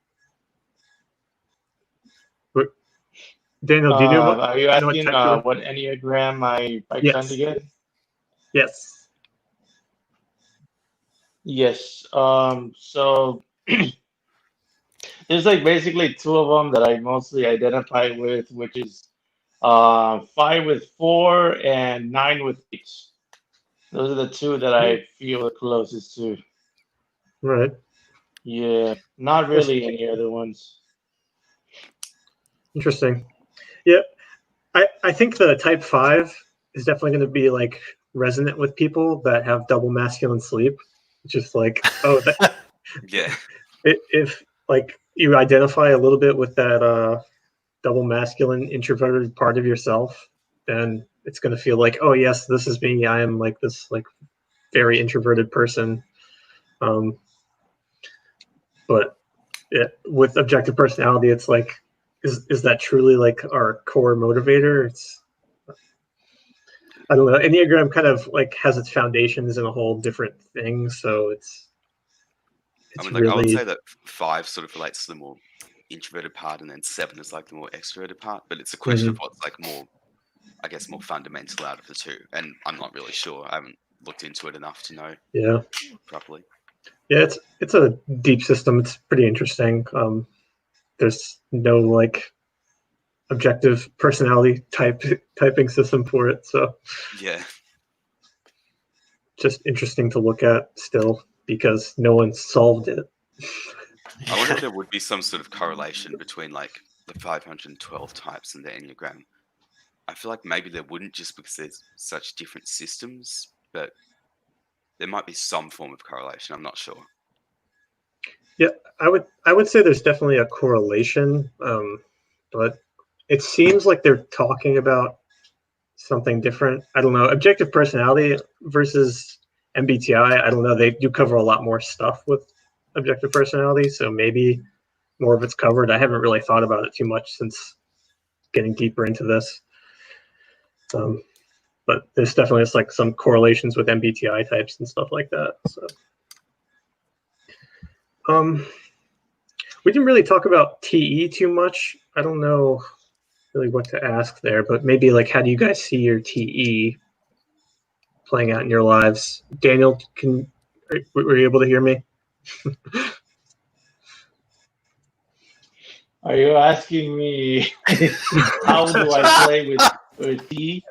Daniel, do you know what?
Are you asking
what
what Enneagram I tend to get?
Yes.
Yes. So there's like basically 2 of them that I mostly identify with, which is 5 with 4 and 9 with 8. Those are the 2 that I feel the closest to.
Right.
Yeah, not really any other ones.
Interesting. Yeah, I think the type 5 is definitely going to be like resonant with people that have double masculine sleep. Just like, oh,
yeah.
if like you identify a little bit with that double masculine introverted part of yourself, then it's going to feel like, oh yes, this is me. I am like this like very introverted person. But with objective personality, it's like, is that truly like our core motivator? It's, I don't know. Enneagram kind of like has its foundations in a whole different thing, so it's
I mean, like I would
really
say that 5 sort of relates to the more introverted part, and then 7 is like the more extroverted part. But it's a question of what's like more, I guess, more fundamental out of the two. And I'm not really sure. I haven't looked into it enough to know properly.
Yeah, it's a deep system. It's pretty interesting. There's no like objective personality typing system for it, so
Yeah.
just interesting to look at still because no one's solved it.
I wonder if there would be some sort of correlation between like the 512 types and the Enneagram. I feel like maybe there wouldn't, just because there's such different systems, but there might be some form of correlation. I'm not sure.
Yeah, I would say there's definitely a correlation, but it seems like they're talking about something different. I don't know. Objective personality versus MBTI. I don't know. They do cover a lot more stuff with objective personality, so maybe more of it's covered. I haven't really thought about it too much since getting deeper into this. But there's definitely just like some correlations with MBTI types and stuff like that. So, we didn't really talk about TE too much. I don't know really what to ask there, but maybe like, how do you guys see your TE playing out in your lives? Daniel, were you able to hear me?
Are you asking me how do I play with TE?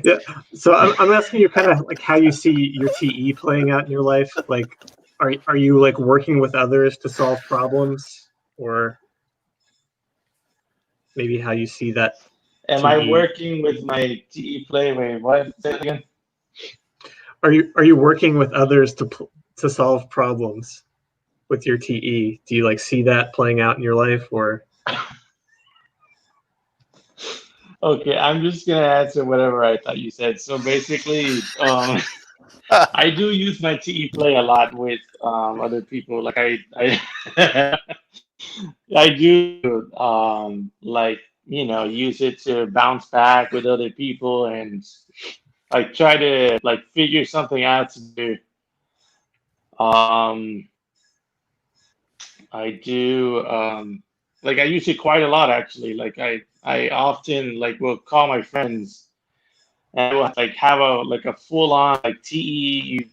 Yeah, so I'm asking you kind of like how you see your TE playing out in your life. Like, are you like working with others to solve problems, or maybe how you see that?
Am I working with my TE play? Wait, what? Say it again.
Are you working with others to solve problems with your TE? Do you like see that playing out in your life, or?
Okay, I'm just gonna answer whatever I thought you said. So basically, I do use my TE play a lot with other people. Like I I do like, you know, use it to bounce back with other people and like try to like figure something out to do. I do like I use it quite a lot actually. Like I often like will call my friends and we'll like have a full on like TE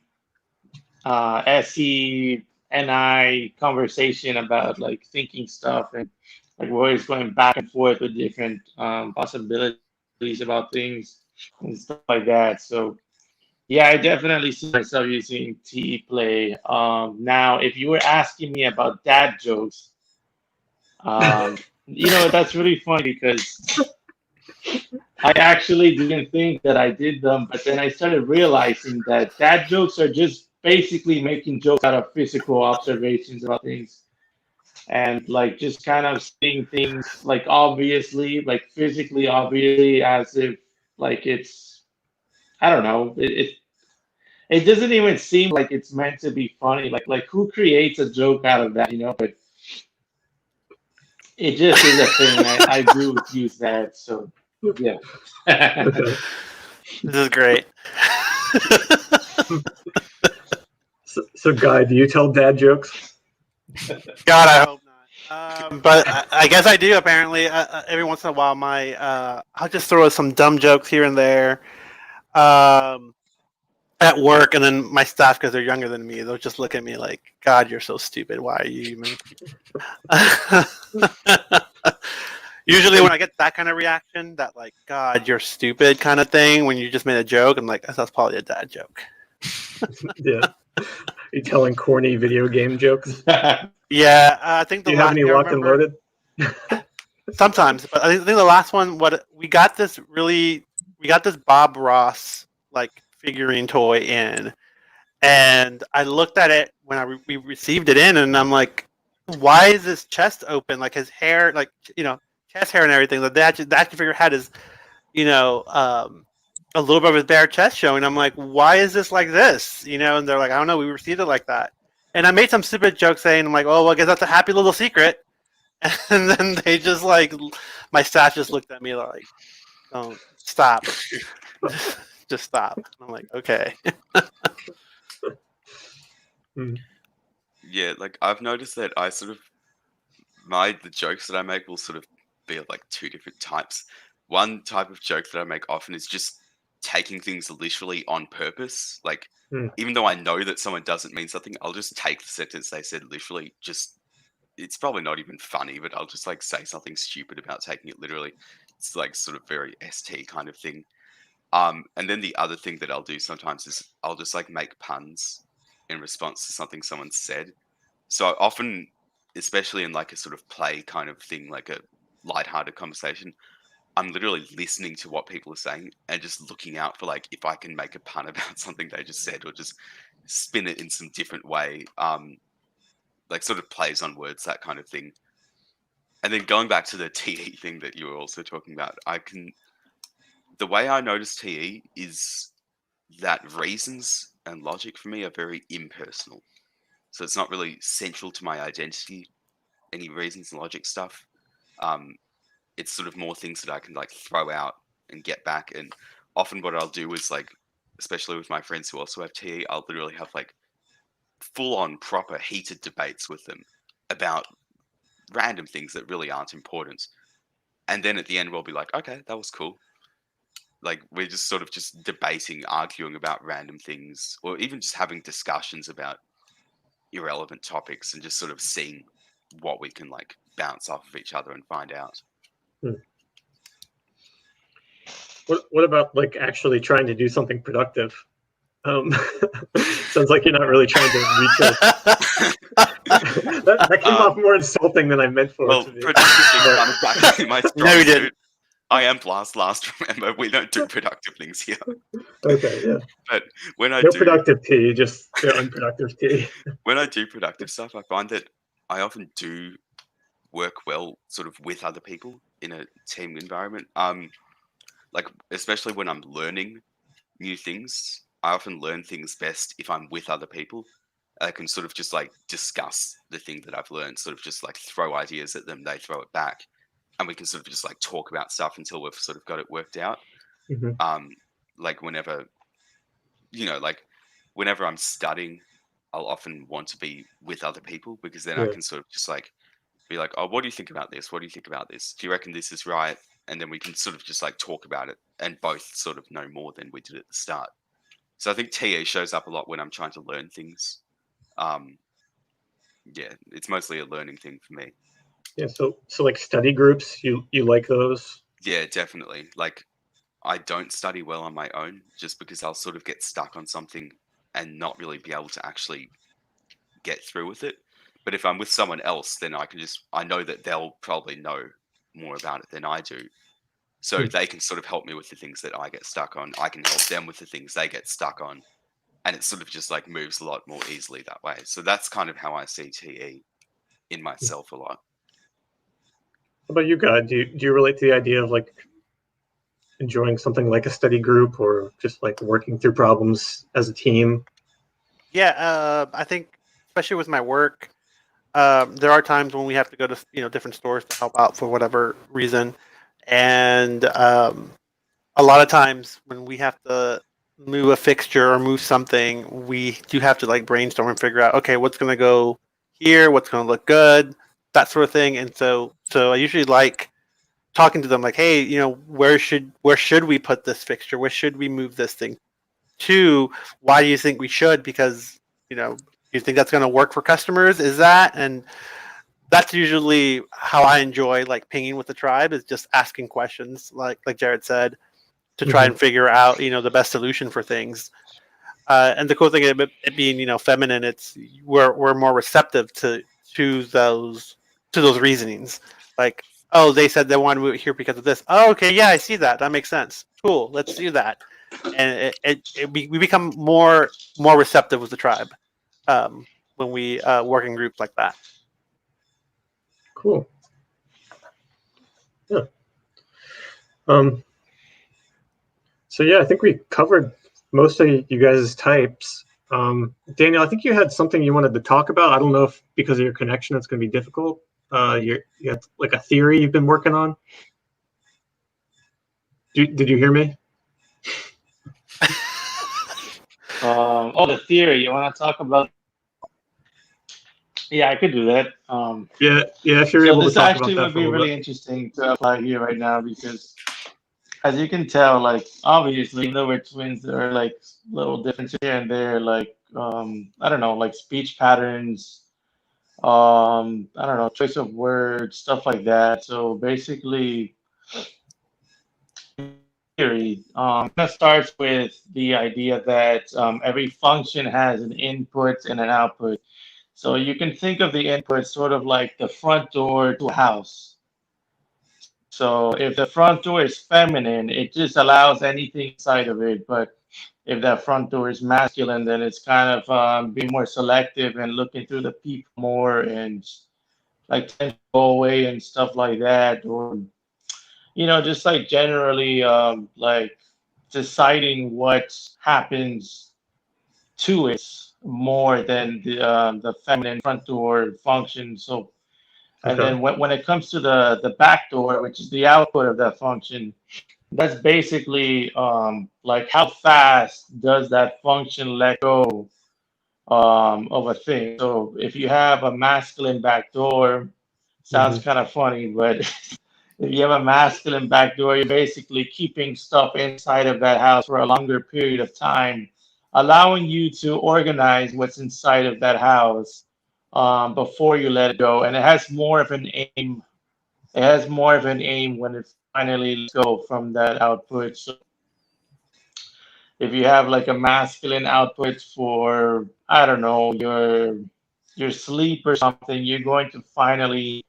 SE NI conversation about like thinking stuff, and like we're always going back and forth with different possibilities about things and stuff like that. So yeah, I definitely see myself using TE play. Now, if you were asking me about dad jokes, you know, that's really funny because I actually didn't think that I did them, but then I started realizing that dad jokes are just basically making jokes out of physical observations about things and like just kind of seeing things like obviously, like physically obviously, as if like it's, I don't know, it doesn't even seem like it's meant to be funny. Like who creates a joke out of that, you know? But it just is a thing. I do use that, so yeah.
Okay.
This is great.
So Guy, do you tell dad jokes?
God, I hope not. But I guess I do. Apparently, every once in a while, I'll just throw some dumb jokes here and there at work, and then my staff, because they're younger than me, they'll just look at me like, "God, you're so stupid. Why are you even?" Usually, when I get that kind of reaction, that like, "God, you're stupid" kind of thing, when you just made a joke, I'm like, "That's probably a dad joke."
Yeah. You telling corny video game jokes?
Yeah, I think the
Do you have any locked and loaded?
Sometimes, but I think the last one, we got this Bob Ross like figurine toy in, And I looked at it when we received it in, and I'm like, why is his chest open? Like his hair, like, chest hair and everything. The action figure had his, a little bit of his bare chest showing. I'm like, why is this like this? And they're like, I don't know, we received it like that. And I made some stupid joke saying, I'm like, oh, well, I guess that's a happy little secret. And then they just like, my staff just looked at me like, don't stop. Just stop. I'm like, okay.
Yeah, like I've noticed that I sort of the jokes that I make will sort of be of like two different types. One type of joke that I make often is just taking things literally on purpose. Like even though I know that someone doesn't mean something, I'll just take the sentence they said literally. Just it's probably not even funny, but I'll just like say something stupid about taking it literally. It's like sort of very ST kind of thing. And then the other thing that I'll do sometimes is I'll just like make puns in response to something someone said. So often, especially in like a sort of play kind of thing, like a lighthearted conversation, I'm literally listening to what people are saying and just looking out for like if I can make a pun about something they just said or just spin it in some different way. Like sort of plays on words, that kind of thing. And then going back to the TE thing that you were also talking about, the way I notice TE is that reasons and logic for me are very impersonal. So it's not really central to my identity, any reasons and logic stuff. It's sort of more things that I can like throw out and get back. And often what I'll do is like, especially with my friends who also have TE, I'll literally have like full on proper heated debates with them about random things that really aren't important. And then at the end, we'll be like, okay, that was cool. Like we're just sort of just debating, arguing about random things, or even just having discussions about irrelevant topics and just sort of seeing what we can like bounce off of each other and find out.
What about like actually trying to do something productive? Sounds like you're not really trying to reach it. that came off more insulting than I meant for
well,
it to be.
productive things aren't exactly my strong
No, you
suit.
didn't.
I am last, remember, we don't do productive things here.
Okay, yeah.
But when I
No
do
productive tea, just unproductive tea.
when I do productive stuff, I find that I often do work well sort of with other people in a team environment. Like especially when I'm learning new things, I often learn things best if I'm with other people. I can sort of just like discuss the thing that I've learned, sort of just like throw ideas at them, they throw it back, and we can sort of just like talk about stuff until we've sort of got it worked out. Like whenever I'm studying, I'll often want to be with other people because then I can sort of just like be like, oh, what do you think about this? What do you think about this? Do you reckon this is right? And then we can sort of just like talk about it and both sort of know more than we did at the start. So I think TE shows up a lot when I'm trying to learn things. Yeah, it's mostly a learning thing for me.
Yeah, so like study groups, you like those?
Yeah, definitely. Like I don't study well on my own just because I'll sort of get stuck on something and not really be able to actually get through with it. But if I'm with someone else, then I know that they'll probably know more about it than I do. So they can sort of help me with the things that I get stuck on. I can help them with the things they get stuck on. And it sort of just like moves a lot more easily that way. So that's kind of how I see TE in myself a lot.
How about you, God? Do you relate to the idea of like enjoying something like a study group or just like working through problems as a team?
Yeah, I think especially with my work, there are times when we have to go to different stores to help out for whatever reason, and a lot of times when we have to move a fixture or move something, we do have to like brainstorm and figure out, okay, what's going to go here, what's going to look good, that sort of thing. And so I usually like talking to them like, hey, where should we put this fixture? Where should we move this thing to? Why do you think we should? Because do you think that's going to work for customers? Is that? And that's usually how I enjoy like pinging with the tribe, is just asking questions, like Jared said, to try and figure out the best solution for things. And the cool thing about it being feminine, it's we're more receptive to those reasonings. Like, oh, they said they want to move it here because of this. Oh, okay, yeah, I see that. That makes sense. Cool, let's do that. and we become more receptive with the tribe when we work in groups like that.
Cool. Yeah. So yeah, I think we covered most of you guys' types. Daniel, I think you had something you wanted to talk about. I don't know if because of your connection it's going to be difficult. You had like a theory you've been working on. Did you hear me?
The theory. You want to talk about? Yeah, I could do that.
Yeah, if you're
So
able to
this
talk
actually
about that
would
for a
be
little
really
bit.
interesting to apply here right now because, as you can tell, like obviously, even though we're twins, there are like little differences here and there, like I don't know, like speech patterns, I don't know, choice of words, stuff like that. So basically, theory that starts with the idea that every function has an input and an output. So you can think of the input sort of like the front door to a house. So if the front door is feminine, it just allows anything inside of it. But if that front door is masculine, then it's kind of being more selective and looking through the people more and like tend to go away and stuff like that. Or, just like generally like deciding what happens to it more than the feminine front door function. So, and
Okay.
then when it comes to the back door, which is the output of that function, that's basically like how fast does that function let go of a thing. So if you have a masculine back door, sounds kind of funny, but if you have a masculine back door, you're basically keeping stuff inside of that house for a longer period of time, allowing you to organize what's inside of that house before you let it go. And it has more of an aim. It has more of an aim when it finally lets go from that output. So if you have like a masculine output for, I don't know, your sleep or something, you're going to finally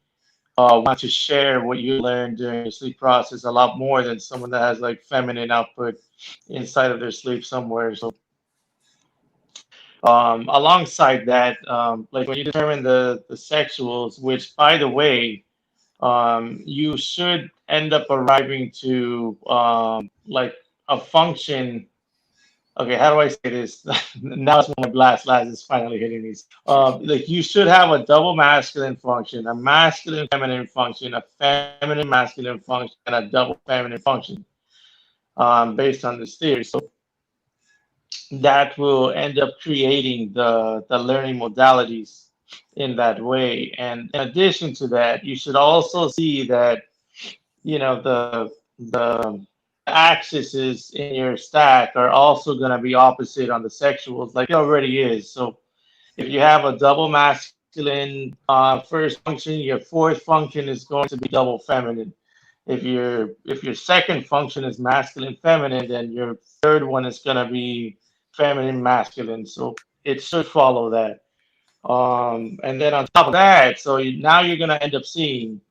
want to share what you learned during your sleep process a lot more than someone that has like feminine output inside of their sleep somewhere. So alongside that, like when you determine the sexuals, which by the way, you should end up arriving to like a function. Okay, how do I say this? Now it's my blast is finally hitting me. Like you should have a double masculine function, a masculine feminine function, a feminine masculine function, and a double feminine function based on this theory. So that will end up creating the learning modalities in that way. And in addition to that, you should also see that the axes in your stack are also going to be opposite on the sexuals, like it already is. So if you have a double masculine first function, your fourth function is going to be double feminine. If your second function is masculine feminine, then your third one is going to be feminine masculine. So it should follow that. And then on top of that, so now you're going to end up seeing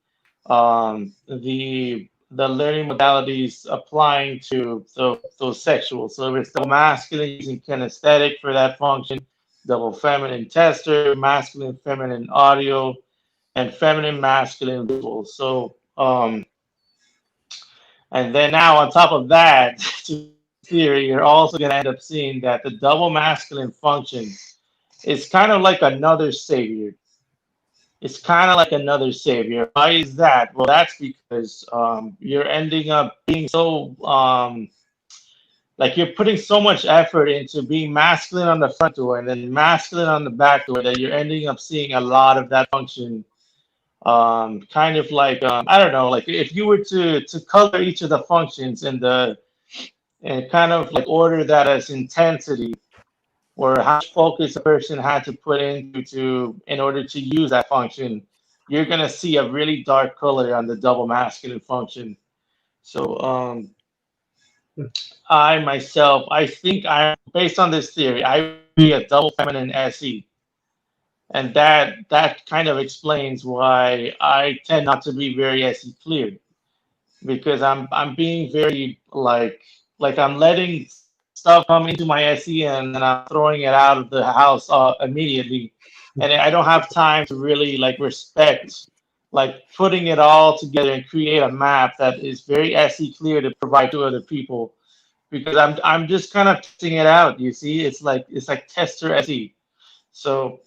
the learning modalities applying to those sexual. So if it's double masculine using kinesthetic for that function, double feminine tester, masculine feminine audio, and feminine masculine visual. So and then now on top of that theory, you're also going to end up seeing that the double masculine function is kind of like another savior. It's kind of like another savior. Why is that? Well, that's because you're ending up being so like you're putting so much effort into being masculine on the front door and then masculine on the back door that you're ending up seeing a lot of that function. Kind of like I don't know, like if you were to color each of the functions in the and kind of like order that as intensity or how much focus a person had to put into in order to use that function, you're gonna see a really dark color on the double masculine function. So I myself, I think I, based on this theory, I would be a double feminine SE, and that kind of explains why I tend not to be very SE clear because I'm being very like like I'm letting stuff come into my SE and then I'm throwing it out of the house immediately, and I don't have time to really like respect like putting it all together and create a map that is very SE clear to provide to other people, because I'm just kind of testing it out. You see, it's like tester SE. So,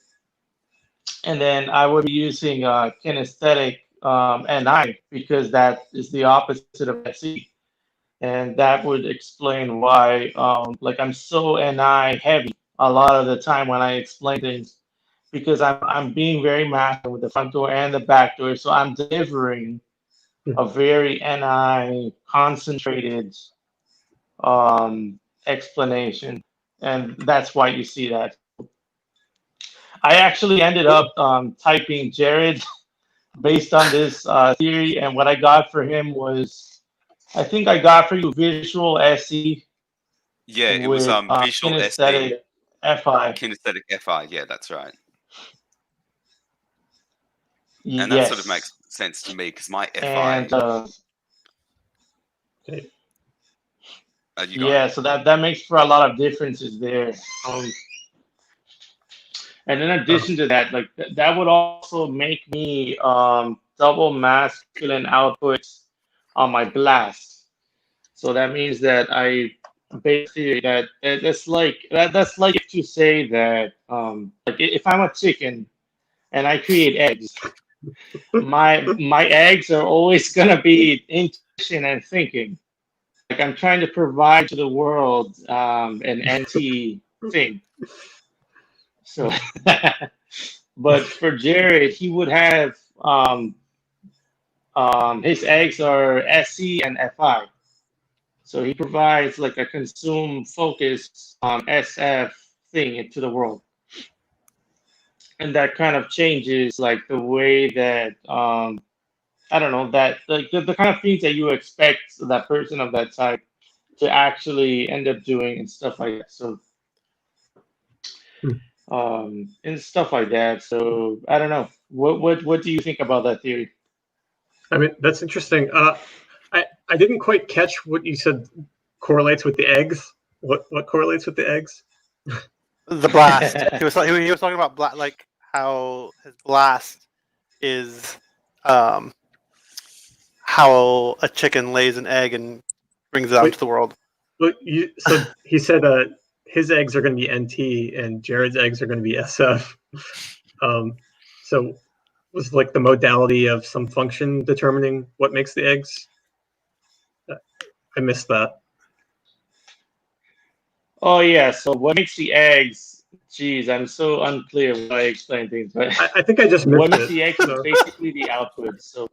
and then I would be using kinesthetic NI, because that is the opposite of SE, and that would explain why like I'm so NI heavy a lot of the time when I explain things, because I'm being very masculine with the front door and the back door, so I'm delivering a very NI concentrated explanation, and that's why you see that. I actually ended up typing Jared based on this theory, and what I got for him was, I think I got for you visual SE
Yeah, it was
with
visual SE,
kinesthetic FI.
kinesthetic FI. Yeah, that's right. And that
Yes.
sort of makes sense to me because my FI.
And
You got
yeah,
it.
so that makes for a lot of differences there. And in addition to that, like that would also make me double masculine outputs on my blast. So that means that I basically that's like if you say that like if I'm a chicken and I create eggs, my eggs are always gonna be intuition and thinking. Like I'm trying to provide to the world an NT thing. So, but for Jared, he would have his eggs are SC and FI. So he provides like a consume focus SF thing into the world. And that kind of changes like the way that I don't know, that like the kind of things that you expect that person of that type to actually end up doing and stuff like that. So and stuff like that. So I don't know. What do you think about that theory?
I mean, that's interesting. I didn't quite catch what you said correlates with the eggs. What correlates with the eggs?
The blast. he was talking about like how his blast is how a chicken lays an egg and brings it out into the world.
But so he said his eggs are going to be NT and Jared's eggs are going to be SF. So was like the modality of some function determining what makes the eggs? I missed that.
Oh yeah. So what makes the eggs? Geez, I'm so unclear when I explain things. But
I think I just missed
what makes
it.
the eggs is basically the output. So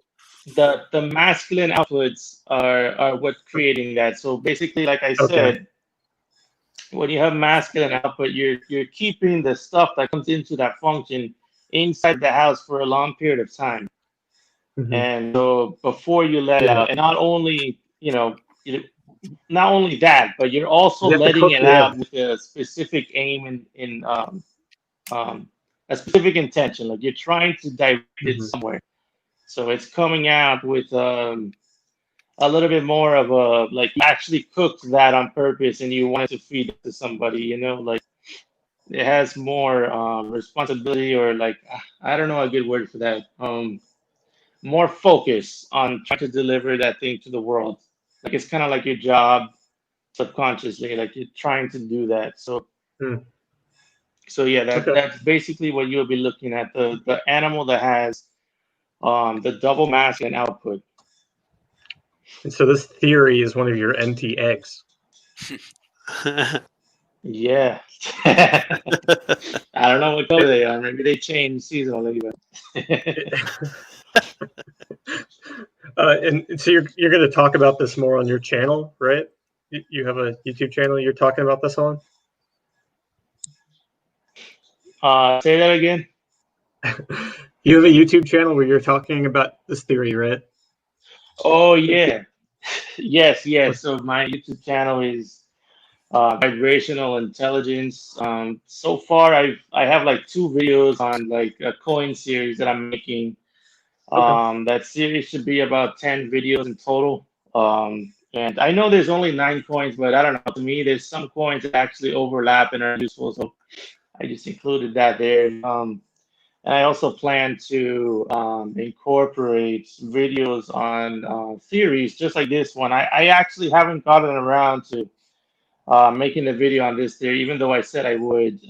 the masculine outputs are what's creating that. So basically, like I said, when you have masculine output, you're keeping the stuff that comes into that function inside the house for a long period of time.
Mm-hmm.
And so before you let it out, and not only not only that, but you're also letting it out with a specific aim in a specific intention. Like you're trying to direct it somewhere. So it's coming out with a little bit more of a, like you actually cooked that on purpose and you wanted to feed it to somebody, like it has more responsibility, or like, I don't know a good word for that. More focus on trying to deliver that thing to the world. Like it's kind of like your job subconsciously, like you're trying to do that. So yeah, that's basically what you'll be looking at, the animal that has the double masculine output.
And so this theory is one of your NT eggs.
Yeah. I don't know what color they are. Maybe they change seasonally.
And so you're going to talk about this more on your channel, right? You have a YouTube channel you're talking about this on?
Say that again.
You have a YouTube channel where you're talking about this theory, right?
Oh yeah. Yes. So my YouTube channel is vibrational intelligence. So far I have like 2 videos on like a coin series that I'm making. That series should be about 10 videos in total. And I know there's only 9 coins, but I don't know. To me, there's some coins that actually overlap and are useful. So I just included that there. And I also plan to incorporate videos on theories just like this one. I actually haven't gotten around to making a video on this theory, even though I said I would.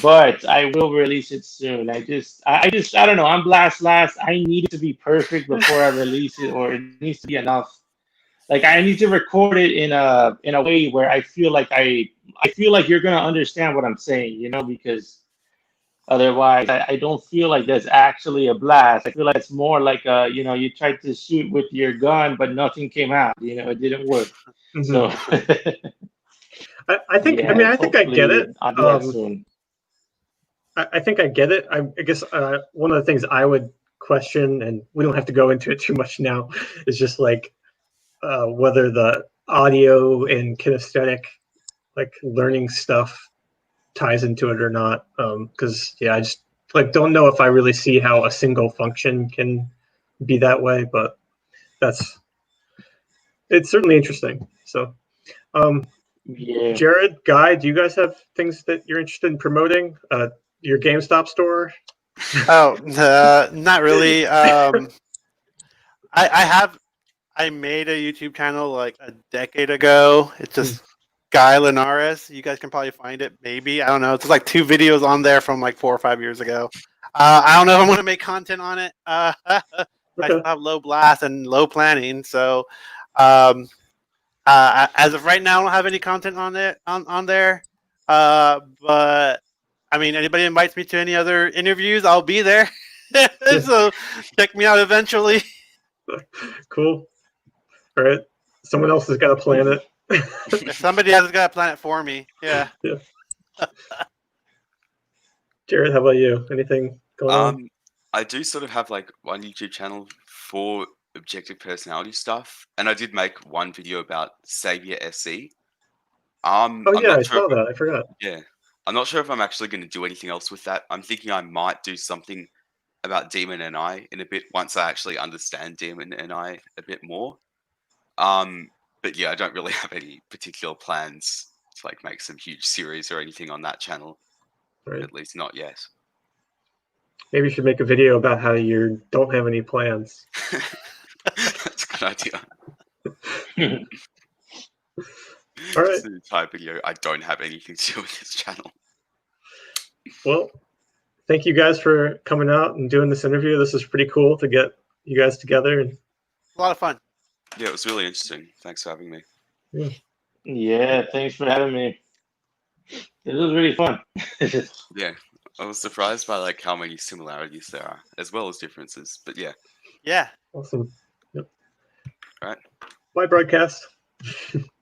But I will release it soon. I don't know. I'm last. I need it to be perfect before I release it, or it needs to be enough. Like I need to record it in a way where I feel like you're gonna understand what I'm saying, because otherwise I don't feel like there's actually a blast. I feel like it's more like you tried to shoot with your gun, but nothing came out. It didn't work. So
I think.
yeah,
I mean, I think I get it.
I'll do that soon.
I think I get it. I guess one of the things I would question, and we don't have to go into it too much now, is just like whether the audio and kinesthetic, like learning stuff, ties into it or not. Because I just like don't know if I really see how a single function can be that way, but it's certainly interesting. So,
Yeah.
Jared, Guy, do you guys have things that you're interested in promoting? Your GameStop store?
Oh, not really. I made a YouTube channel like a decade ago. It's just Guy Linares. You guys can probably find it, maybe. I don't know. It's like 2 videos on there from like 4 or 5 years ago. I don't know if I'm going to make content on it. I still have low blast and low planning, so as of right now, I don't have any content on it on there. But I mean, anybody invites me to any other interviews, I'll be there. So check me out eventually.
Cool. All right. Someone else has got to plan it.
Somebody has got to plan it for me. Yeah.
Jared, how about you? Anything going on?
I do sort of have like one YouTube channel for objective personality stuff, and I did make one video about Savior SE.
Oh yeah, I saw that. I forgot.
Yeah, I'm not sure if I'm actually going to do anything else with that. I'm thinking I might do something about Demon and I in a bit once I actually understand Demon and I a bit more. But yeah, I don't really have any particular plans to like make some huge series or anything on that channel.
Right.
At least not yet.
Maybe you should make a video about how you don't have any plans.
That's a good idea.
All right.
Just an entire video. I don't have anything to do with this channel.
Well, thank you guys for coming out and doing this interview. This is pretty cool to get you guys together.
A lot of fun.
Yeah, it was really interesting. Thanks for having me.
Yeah, thanks for having me. It was really fun.
Yeah, I was surprised by like how many similarities there are, as well as differences. But yeah.
Yeah.
Awesome. Yep.
All right.
Bye, broadcast.